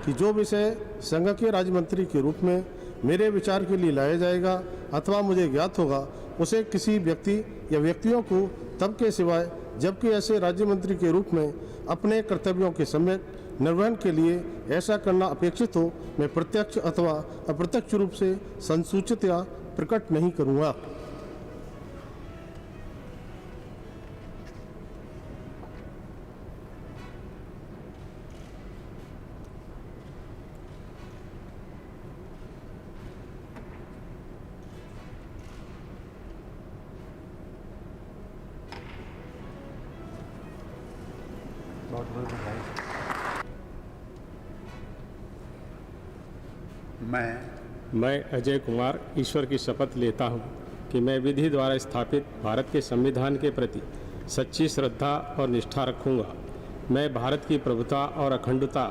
कि जो विषय संघ के राज्य मंत्री के रूप में मेरे विचार के लिए लाया जाएगा अथवा मुझे ज्ञात होगा, उसे किसी व्यक्ति या व्यक्तियों को तब के सिवाय जबकि ऐसे राज्य मंत्री के रूप में अपने कर्तव्यों के सम्यक निर्वहन के लिए ऐसा करना अपेक्षित हो, मैं प्रत्यक्ष अथवा अप्रत्यक्ष रूप से संसूचित या प्रकट नहीं करूँगा। मैं अजय कुमार ईश्वर की शपथ लेता हूँ कि मैं विधि द्वारा स्थापित भारत के संविधान के प्रति सच्ची श्रद्धा और निष्ठा रखूँगा। मैं भारत की प्रभुता और अखंडता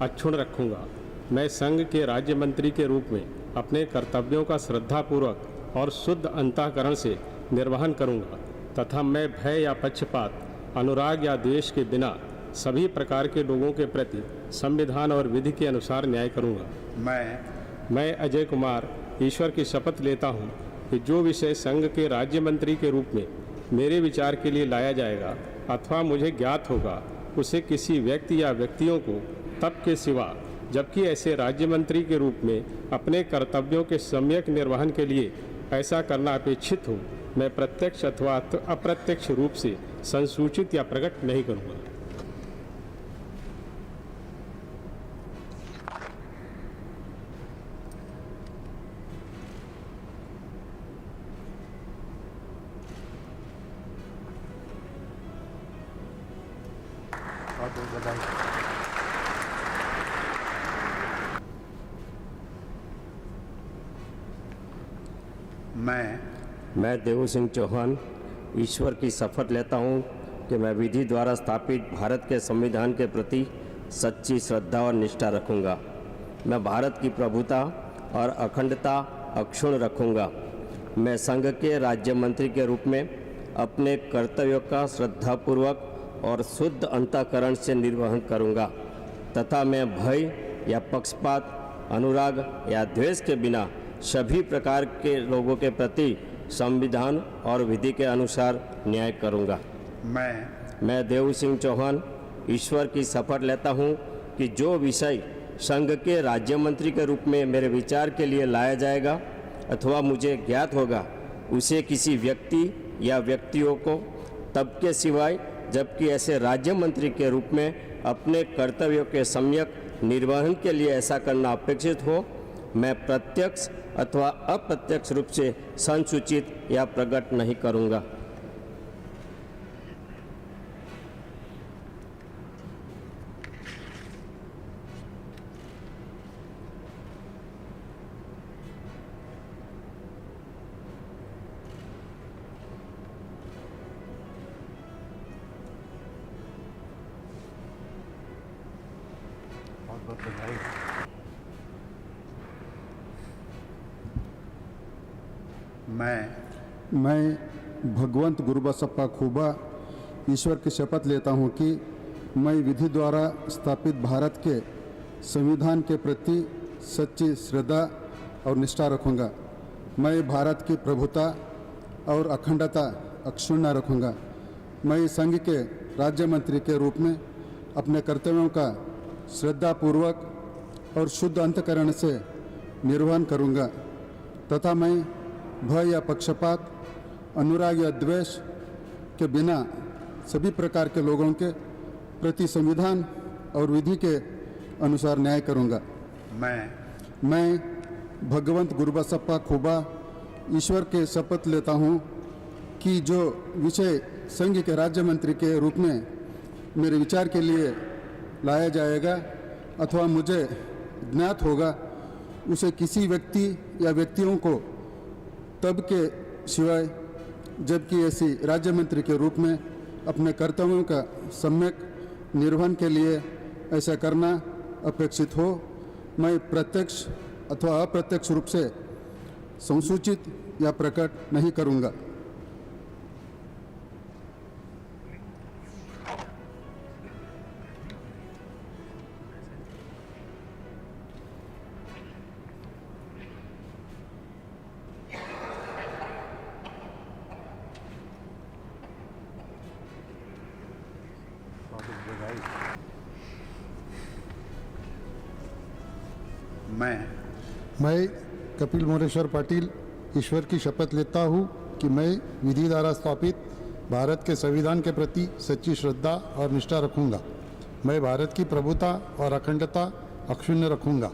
अक्षुण्ण रखूँगा। मैं संघ के राज्य मंत्री के रूप में अपने कर्तव्यों का श्रद्धापूर्वक और शुद्ध अंतःकरण से निर्वहन करूँगा तथा मैं भय या पक्षपात, अनुराग या द्वेष के बिना सभी प्रकार के लोगों के प्रति संविधान और विधि के अनुसार न्याय करूँगा। मैं अजय कुमार ईश्वर की शपथ लेता हूँ कि जो विषय संघ के राज्य मंत्री के रूप में मेरे विचार के लिए लाया जाएगा अथवा मुझे ज्ञात होगा, उसे किसी व्यक्ति या व्यक्तियों को तब के सिवा जबकि ऐसे राज्य मंत्री के रूप में अपने कर्तव्यों के सम्यक निर्वहन के लिए ऐसा करना अपेक्षित हो, मैं प्रत्यक्ष अथवा अप्रत्यक्ष रूप से संसूचित या प्रकट नहीं करूँगा। मैं देव सिंह चौहान ईश्वर की शपथ लेता हूँ कि मैं विधि द्वारा स्थापित भारत के संविधान के प्रति सच्ची श्रद्धा और निष्ठा रखूँगा। मैं भारत की प्रभुता और अखंडता अक्षुण्ण रखूँगा। मैं संघ के राज्य मंत्री के रूप में अपने कर्तव्यों का श्रद्धापूर्वक और शुद्ध अंतःकरण से निर्वहन करूँगा तथा मैं भय या पक्षपात, अनुराग या द्वेष के बिना सभी प्रकार के लोगों के प्रति संविधान और विधि के अनुसार न्याय करूँगा। मैं देव सिंह चौहान ईश्वर की शपथ लेता हूँ कि जो विषय संघ के राज्य मंत्री के रूप में मेरे विचार के लिए लाया जाएगा अथवा मुझे ज्ञात होगा, उसे किसी व्यक्ति या व्यक्तियों को तब के सिवाय जबकि ऐसे राज्य मंत्री के रूप में अपने कर्तव्यों के सम्यक निर्वहन के लिए ऐसा करना अपेक्षित हो, मैं प्रत्यक्ष अथवा अप्रत्यक्ष रूप से संसूचित या प्रकट नहीं करूँगा। मैं भगवंत गुरुबसप्पा खूबा ईश्वर की शपथ लेता हूँ कि मैं विधि द्वारा स्थापित भारत के संविधान के प्रति सच्ची श्रद्धा और निष्ठा रखूँगा। मैं भारत की प्रभुता और अखंडता अक्षुण्ण रखूँगा। मैं संघ के राज्य मंत्री के रूप में अपने कर्तव्यों का श्रद्धापूर्वक और शुद्ध अंतःकरण से निर्वहन करूँगा तथा मैं भय या पक्षपात, अनुराग या द्वेष के बिना सभी प्रकार के लोगों के प्रति संविधान और विधि के अनुसार न्याय करूँगा। मैं भगवंत गुरुबसप्पा खूबा ईश्वर के शपथ लेता हूँ कि जो विषय संघ के राज्य मंत्री के रूप में मेरे विचार के लिए लाया जाएगा अथवा मुझे ज्ञात होगा, उसे किसी व्यक्ति या व्यक्तियों को तब के सिवाय जबकि ऐसी राज्य मंत्री के रूप में अपने कर्तव्यों का सम्यक निर्वहन के लिए ऐसा करना अपेक्षित हो, मैं प्रत्यक्ष अथवा अप्रत्यक्ष रूप से संसूचित या प्रकट नहीं करूँगा। मैं कपिल मोरेश्वर पाटिल ईश्वर की शपथ लेता हूँ कि मैं विधि द्वारा स्थापित भारत के संविधान के प्रति सच्ची श्रद्धा और निष्ठा रखूँगा। मैं भारत की प्रभुता और अखंडता अक्षुण्ण रखूँगा।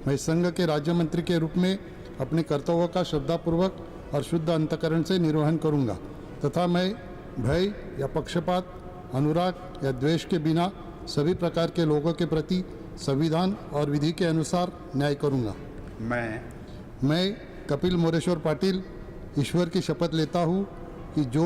मैं संघ के राज्य मंत्री के रूप में अपने कर्तव्यों का श्रद्धापूर्वक और शुद्ध अंतःकरण से निर्वहन करूँगा तथा मैं भय या पक्षपात, अनुराग या द्वेष के बिना सभी प्रकार के लोगों के प्रति संविधान और विधि के अनुसार न्याय करूँगा। मैं कपिल मोरेश्वर पाटिल ईश्वर की शपथ लेता हूँ कि जो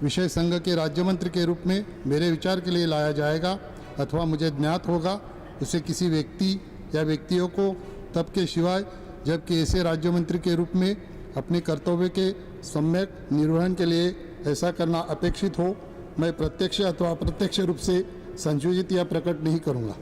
विषय संघ के राज्य मंत्री के रूप में मेरे विचार के लिए लाया जाएगा अथवा मुझे ज्ञात होगा, उसे किसी व्यक्ति या व्यक्तियों को तब के सिवाय जबकि ऐसे राज्य मंत्री के रूप में अपने कर्तव्य के सम्यक निर्वहन के लिए ऐसा करना अपेक्षित हो, मैं प्रत्यक्ष अथवा अप्रत्यक्ष रूप से संशोधित या प्रकट नहीं करूँगा।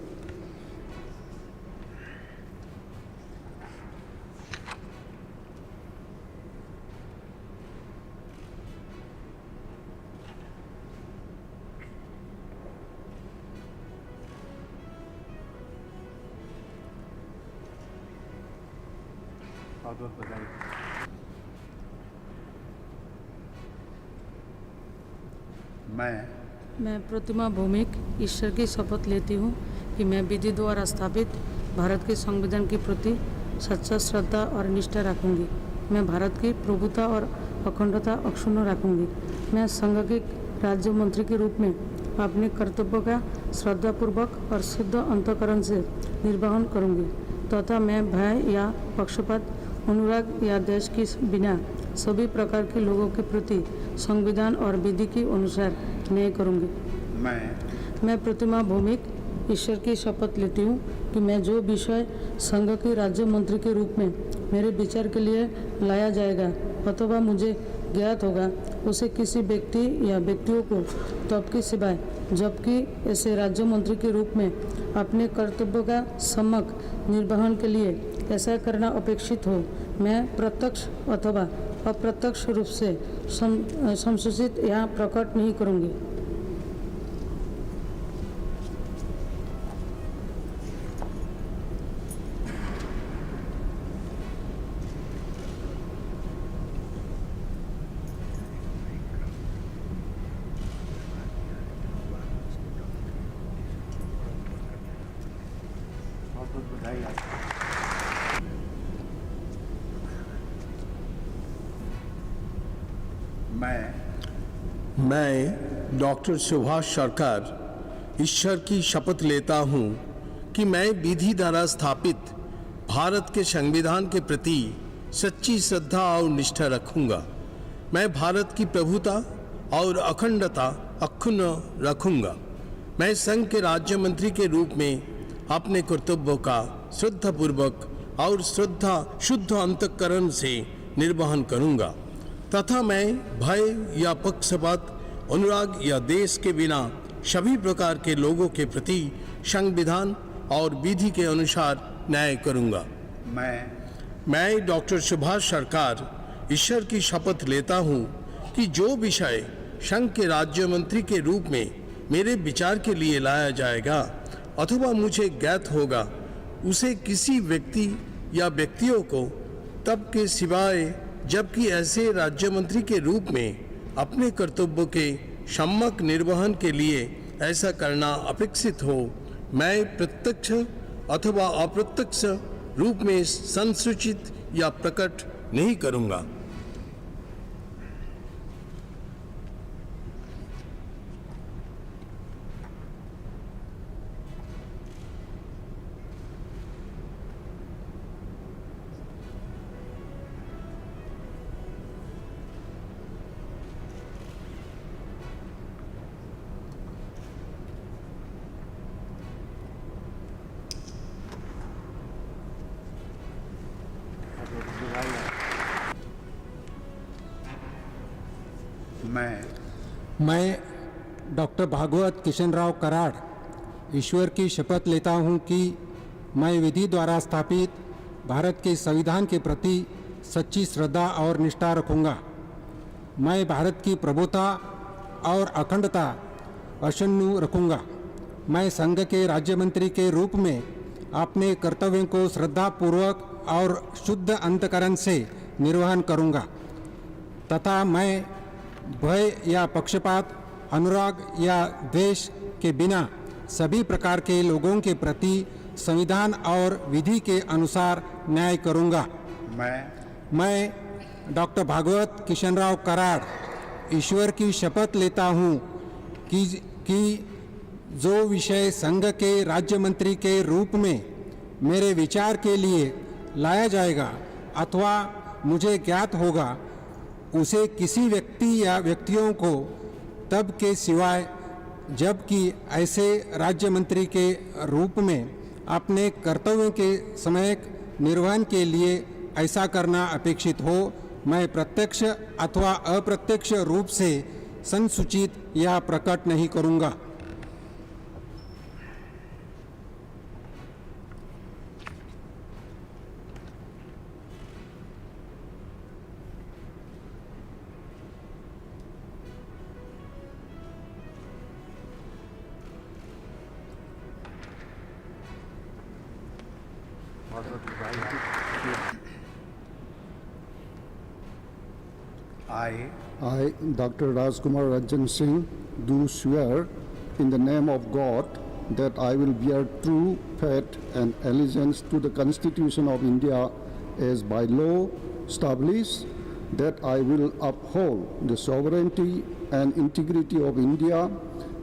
मैं प्रतिमा भौमिक ईश्वर की शपथ लेती हूँ कि मैं विधि द्वारा स्थापित भारत के संविधान के प्रति सच्चा श्रद्धा और निष्ठा रखूँगी। मैं भारत की प्रभुता और अखंडता अक्षुण्ण रखूँगी। मैं संघ के राज्य मंत्री के रूप में अपने कर्तव्यों का श्रद्धापूर्वक और शुद्ध अंतःकरण से निर्वहन करूँगी तथा मैं भय या पक्षपात, अनुराग या देश के बिना सभी प्रकार के लोगों के प्रति संविधान और विधि के अनुसार न्याय करूँगी। मैं प्रतिमा भौमिक ईश्वर की शपथ लेती हूँ कि मैं जो विषय संघ के राज्य मंत्री के रूप में मेरे विचार के लिए लाया जाएगा अथवा मुझे ज्ञात होगा, उसे किसी व्यक्ति या व्यक्तियों को तब के सिवाय जबकि ऐसे राज्य मंत्री के रूप में अपने कर्तव्यों का सम्यक निर्वहन के लिए ऐसा करना अपेक्षित हो, मैं प्रत्यक्ष अथवा अप्रत्यक्ष रूप से संसूचित या प्रकट नहीं करूँगी। मैं डॉक्टर सुभाष सरकार ईश्वर की शपथ लेता हूँ कि मैं विधि द्वारा स्थापित भारत के संविधान के प्रति सच्ची श्रद्धा और निष्ठा रखूँगा। मैं भारत की प्रभुता और अखंडता अक्षुण्ण रखूँगा। मैं संघ के राज्य मंत्री के रूप में अपने कर्तव्यों का श्रद्धापूर्वक और शुद्ध अंतःकरण से निर्वहन करूँगा तथा मैं भय या पक्षपात, अनुराग या देश के बिना सभी प्रकार के लोगों के प्रति संविधान और विधि के अनुसार न्याय करूँगा। मैं डॉक्टर सुभाष सरकार ईश्वर की शपथ लेता हूँ कि जो विषय संघ के राज्य मंत्री के रूप में मेरे विचार के लिए लाया जाएगा अथवा मुझे ज्ञात होगा उसे किसी व्यक्ति या व्यक्तियों को तब के सिवाय जबकि ऐसे राज्य मंत्री के रूप में अपने कर्तव्यों के सम्यक निर्वहन के लिए ऐसा करना अपेक्षित हो, मैं प्रत्यक्ष अथवा अप्रत्यक्ष रूप में संसूचित या प्रकट नहीं करूँगा। मैं डॉक्टर भागवत किशनराव कराड़ ईश्वर की शपथ लेता हूं कि मैं विधि द्वारा स्थापित भारत के संविधान के प्रति सच्ची श्रद्धा और निष्ठा रखूंगा। मैं भारत की प्रभुता और अखंडता अक्षुण्ण रखूंगा। मैं संघ के राज्य मंत्री के रूप में अपने कर्तव्यों को श्रद्धापूर्वक और शुद्ध अंतकरण से निर्वहन करूंगा तथा मैं भय या पक्षपात, अनुराग या द्वेष के बिना सभी प्रकार के लोगों के प्रति संविधान और विधि के अनुसार न्याय करूंगा। मैं डॉक्टर भागवत किशनराव कराड़ ईश्वर की शपथ लेता हूं कि जो विषय संघ के राज्य मंत्री के रूप में मेरे विचार के लिए लाया जाएगा अथवा मुझे ज्ञात होगा उसे किसी व्यक्ति या व्यक्तियों को तब के सिवाय जबकि ऐसे राज्य मंत्री के रूप में अपने कर्तव्यों के समय निर्वहन के लिए ऐसा करना अपेक्षित हो, मैं प्रत्यक्ष अथवा अप्रत्यक्ष रूप से संसूचित या प्रकट नहीं करूँगा। I, Dr. Rajkumar Ranjan Singh, do swear in the name of God that I will bear true faith and allegiance to the Constitution of India as by law established, that I will uphold the sovereignty and integrity of India,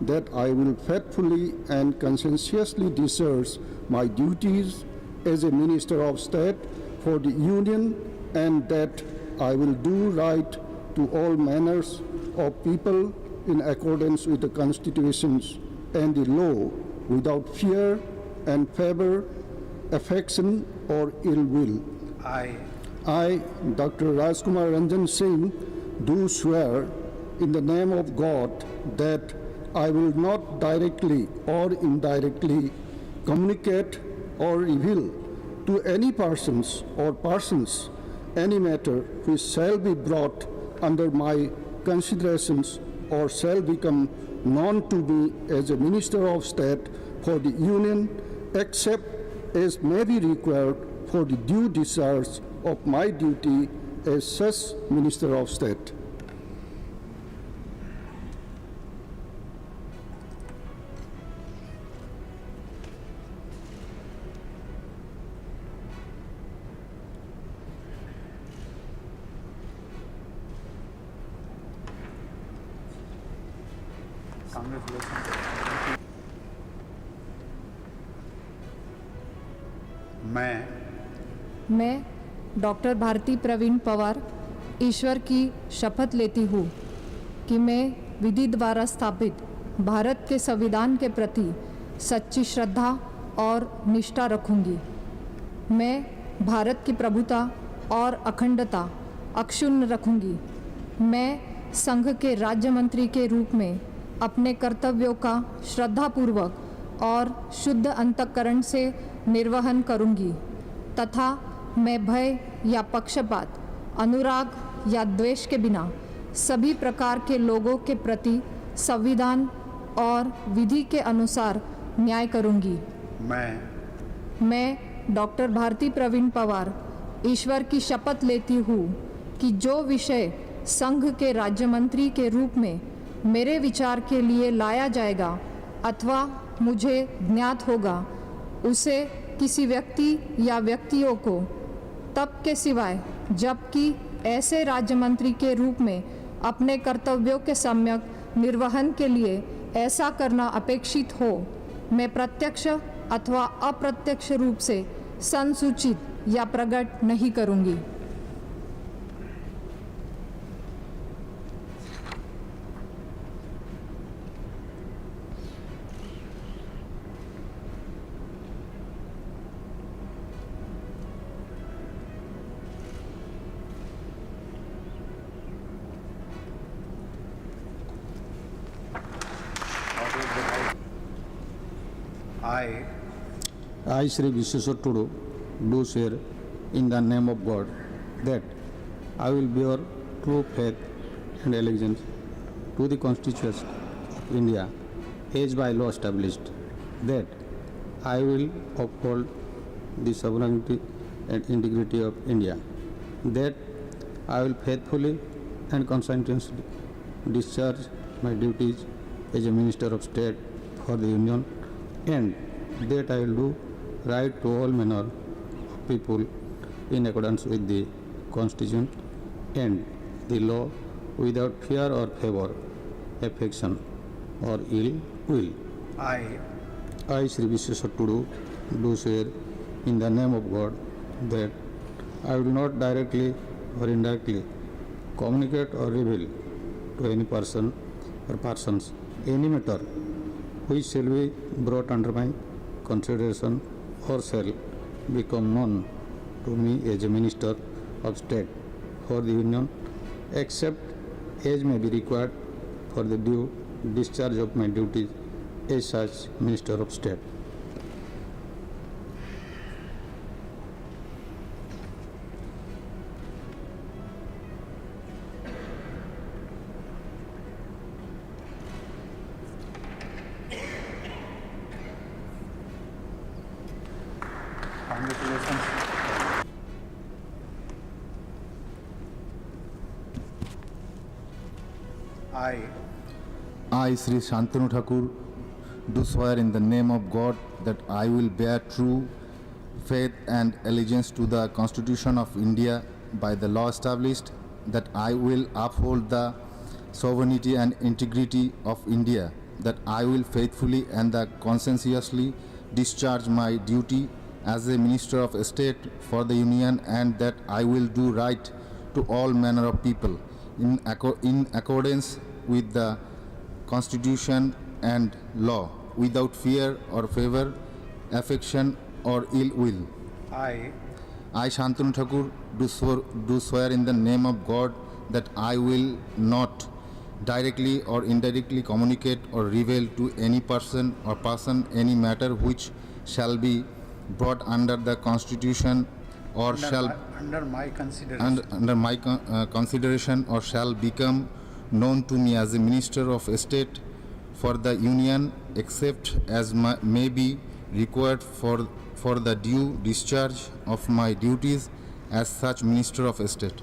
that I will faithfully and conscientiously discharge my duties as a Minister of State for the Union, and that I will do right to all manners of people in accordance with the constitutions and the law without fear and favor, affection or ill will. I, Dr. Rajkumar Ranjan Singh, do swear in the name of God that I will not directly or indirectly communicate or reveal to any persons or persons any matter which shall be brought under my considerations or shall become known to me as a Minister of State for the Union, except as may be required for the due discharge of my duty as such Minister of State. मैं doctor Bharti Pravin Pawar ईश्वर की शपथ लेती हूँ कि मैं विधि द्वारा स्थापित भारत के संविधान के प्रति सच्ची श्रद्धा और निष्ठा रखूँगी। मैं भारत की प्रभुता और अखंडता अक्षुण्ण रखूँगी। मैं संघ के राज्य मंत्री के रूप में अपने कर्तव्यों का श्रद्धापूर्वक और शुद्ध अंतःकरण से निर्वहन करूँगी तथा मैं भय या पक्षपात, अनुराग या द्वेष के बिना सभी प्रकार के लोगों के प्रति संविधान और विधि के अनुसार न्याय करूंगी। मैं डॉक्टर भारती प्रवीण पवार ईश्वर की शपथ लेती हूँ कि जो विषय संघ के राज्य मंत्री के रूप में मेरे विचार के लिए लाया जाएगा अथवा मुझे ज्ञात होगा, उसे किसी व्यक्ति या व्यक्तियों को तब के सिवाय जबकि ऐसे राज्य मंत्री के रूप में अपने कर्तव्यों के सम्यक निर्वहन के लिए ऐसा करना अपेक्षित हो, मैं प्रत्यक्ष अथवा अप्रत्यक्ष रूप से संसूचित या प्रकट नहीं करूंगी। I, Sri Vishweswar Tudu, do swear in the name of God that I will bear true faith and allegiance to the Constitution of India as by law established, that I will uphold the sovereignty and integrity of India, that I will faithfully and conscientiously discharge my duties as a Minister of State for the Union, and that I will do right to all manner of people in accordance with the Constitution and the law without fear or favor, affection or ill will. I, Sri Vishweswar Tudu, do swear in the name of God that I will not directly or indirectly communicate or reveal to any person or persons any matter which shall be brought under my consideration or shall become known to me as a Minister of State for the Union, except as may be required for the due discharge of my duties as such Minister of State. I, Sri Shantanu Thakur, do swear in the name of God that I will bear true faith and allegiance to the Constitution of India by the law established, that I will uphold the sovereignty and integrity of India, that I will faithfully and conscientiously discharge my duty as a Minister of State for the Union, and that I will do right to all manner of people in accordance with the Constitution and law, without fear or favor, affection or ill will. I, Shantanu Thakur, do swear in the name of God that I will not directly or indirectly communicate or reveal to any person or person any matter which shall be brought under the Constitution or under my consideration or shall become known to me as a Minister of State for the Union, except as may be required for the due discharge of my duties as such Minister of State.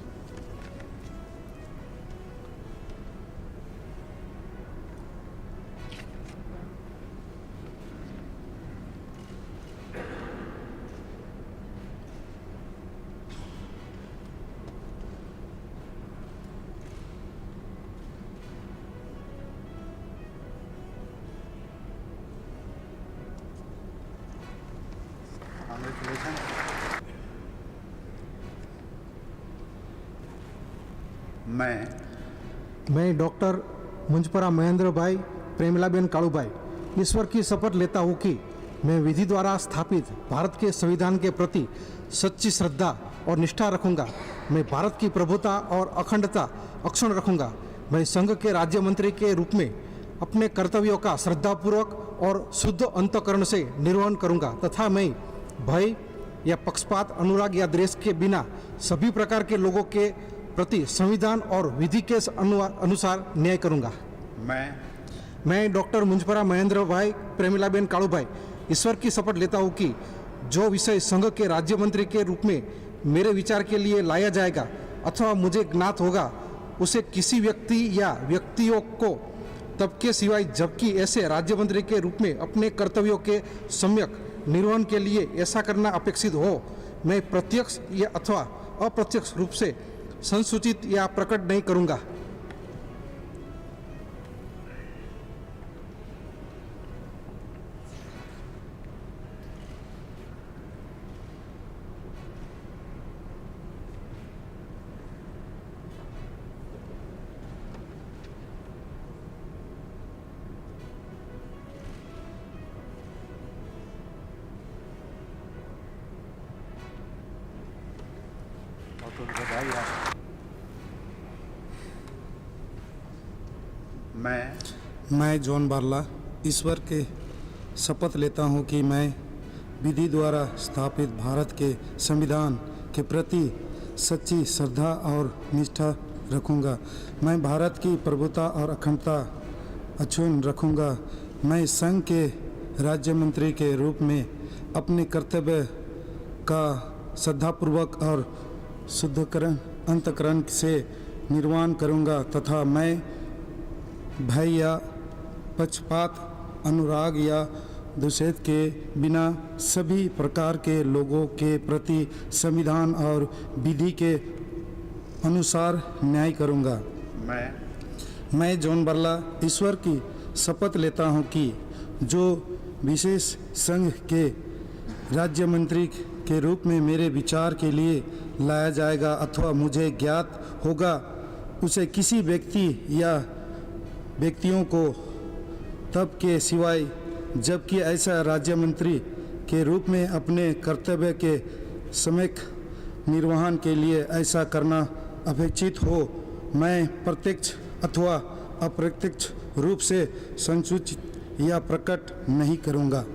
मैं doctor Munjpara Mahendra भाई प्रेमलाबेन कालूभाई ईश्वर की शपथ लेता हूँ कि मैं विधि द्वारा स्थापित भारत के संविधान के प्रति सच्ची श्रद्धा और निष्ठा रखूंगा। मैं भारत की प्रभुता और अखंडता अक्षुण्ण रखूंगा। मैं संघ के राज्य मंत्री के रूप में अपने कर्तव्यों का श्रद्धापूर्वक और शुद्ध अंतःकरण से निर्वहन करूंगा तथा मैं भय, या पक्षपात, अनुराग या द्वेष के बिना सभी प्रकार के लोगों के प्रति संविधान और विधि के अनुसार न्याय करूंगा। मैं डॉक्टर मुंजपरा महेंद्र भाई प्रेमिलाबेन कालूभाई ईश्वर की शपथ लेता हूं कि जो विषय संघ के राज्य मंत्री के रूप में मेरे विचार के लिए लाया जाएगा अथवा मुझे ज्ञात होगा, उसे किसी व्यक्ति या व्यक्तियों को तब के सिवाय जबकि ऐसे राज्य मंत्री के रूप में अपने कर्तव्यों के सम्यक निर्वहन के लिए ऐसा करना अपेक्षित हो, मैं प्रत्यक्ष या अथवा अप्रत्यक्ष रूप से संसूचित या प्रकट नहीं करूंगा। मैं जॉन बार्ला ईश्वर के शपथ लेता हूं कि मैं विधि द्वारा स्थापित भारत के संविधान के प्रति सच्ची श्रद्धा और निष्ठा रखूंगा। मैं भारत की प्रभुता और अखंडता अक्षुण्ण रखूंगा। मैं संघ के राज्य मंत्री के रूप में अपने कर्तव्य का श्रद्धापूर्वक और अंतःकरण से निर्वहन करूंगा तथा मैं भय या पक्षपात, अनुराग या द्वेष के बिना सभी प्रकार के लोगों के प्रति संविधान और विधि के अनुसार न्याय करूंगा। मैं जॉन बार्ला ईश्वर की शपथ लेता हूं कि जो विशेष संघ के राज्य मंत्री के रूप में मेरे विचार के लिए लाया जाएगा अथवा मुझे ज्ञात होगा, उसे किसी व्यक्ति या व्यक्तियों को तब के सिवाय जबकि ऐसा राज्य मंत्री के रूप में अपने कर्तव्य के सम्यक निर्वहन के लिए ऐसा करना अपेक्षित हो, मैं प्रत्यक्ष अथवा अप्रत्यक्ष रूप से संसूचित या प्रकट नहीं करूंगा।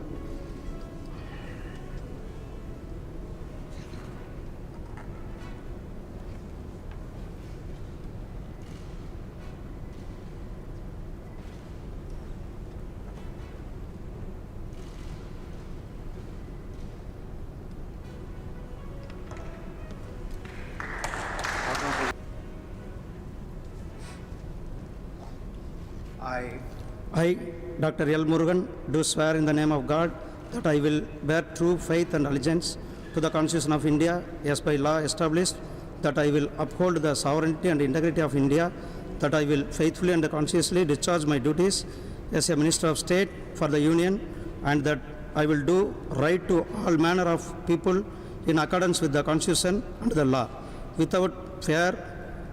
I, Dr. L. Murugan, do swear in the name of God that I will bear true faith and allegiance to the Constitution of India as by law established, that I will uphold the sovereignty and integrity of India, that I will faithfully and conscientiously discharge my duties as a Minister of State for the Union, and that I will do right to all manner of people in accordance with the Constitution and the law, without fear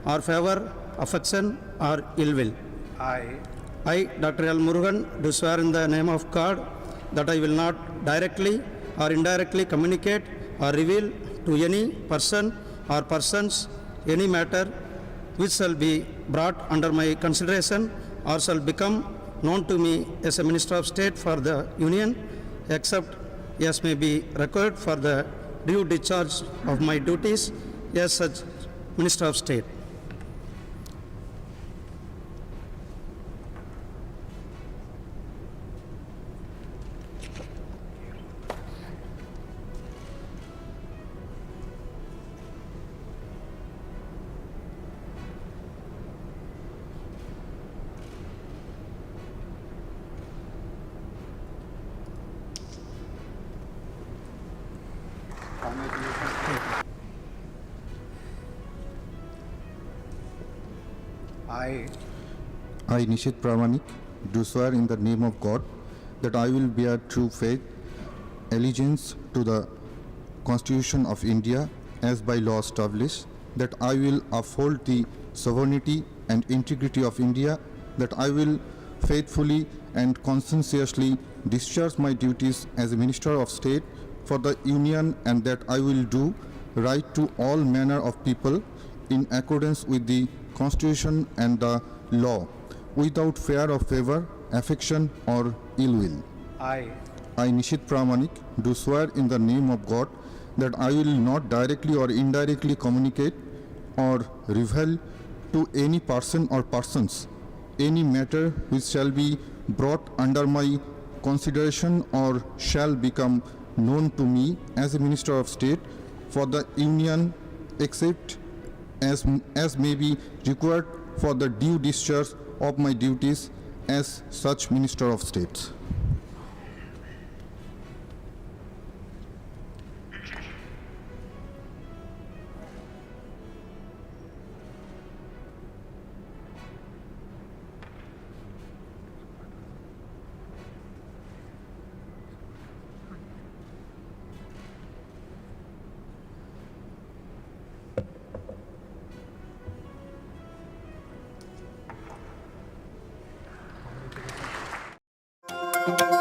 or favor, affection or ill will. I, Dr. L. Murugan, do swear in the name of God that I will not directly or indirectly communicate or reveal to any person or persons any matter which shall be brought under my consideration or shall become known to me as a Minister of State for the Union, except as may be required for the due discharge of my duties as such Minister of State. I, Nishit Pramanik, do swear in the name of God that I will bear true faith, allegiance to the Constitution of India as by law established, that I will uphold the sovereignty and integrity of India, that I will faithfully and conscientiously discharge my duties as a Minister of State for the Union, and that I will do right to all manner of people in accordance with the Constitution and the law, without fear of favor, affection or ill will. I, Nishit Pramanik, do swear in the name of God that I will not directly or indirectly communicate or reveal to any person or persons any matter which shall be brought under my consideration or shall become known to me as a Minister of State for the Union, except as may be required for the due discharge of my duties as such Minister of State. Thank you.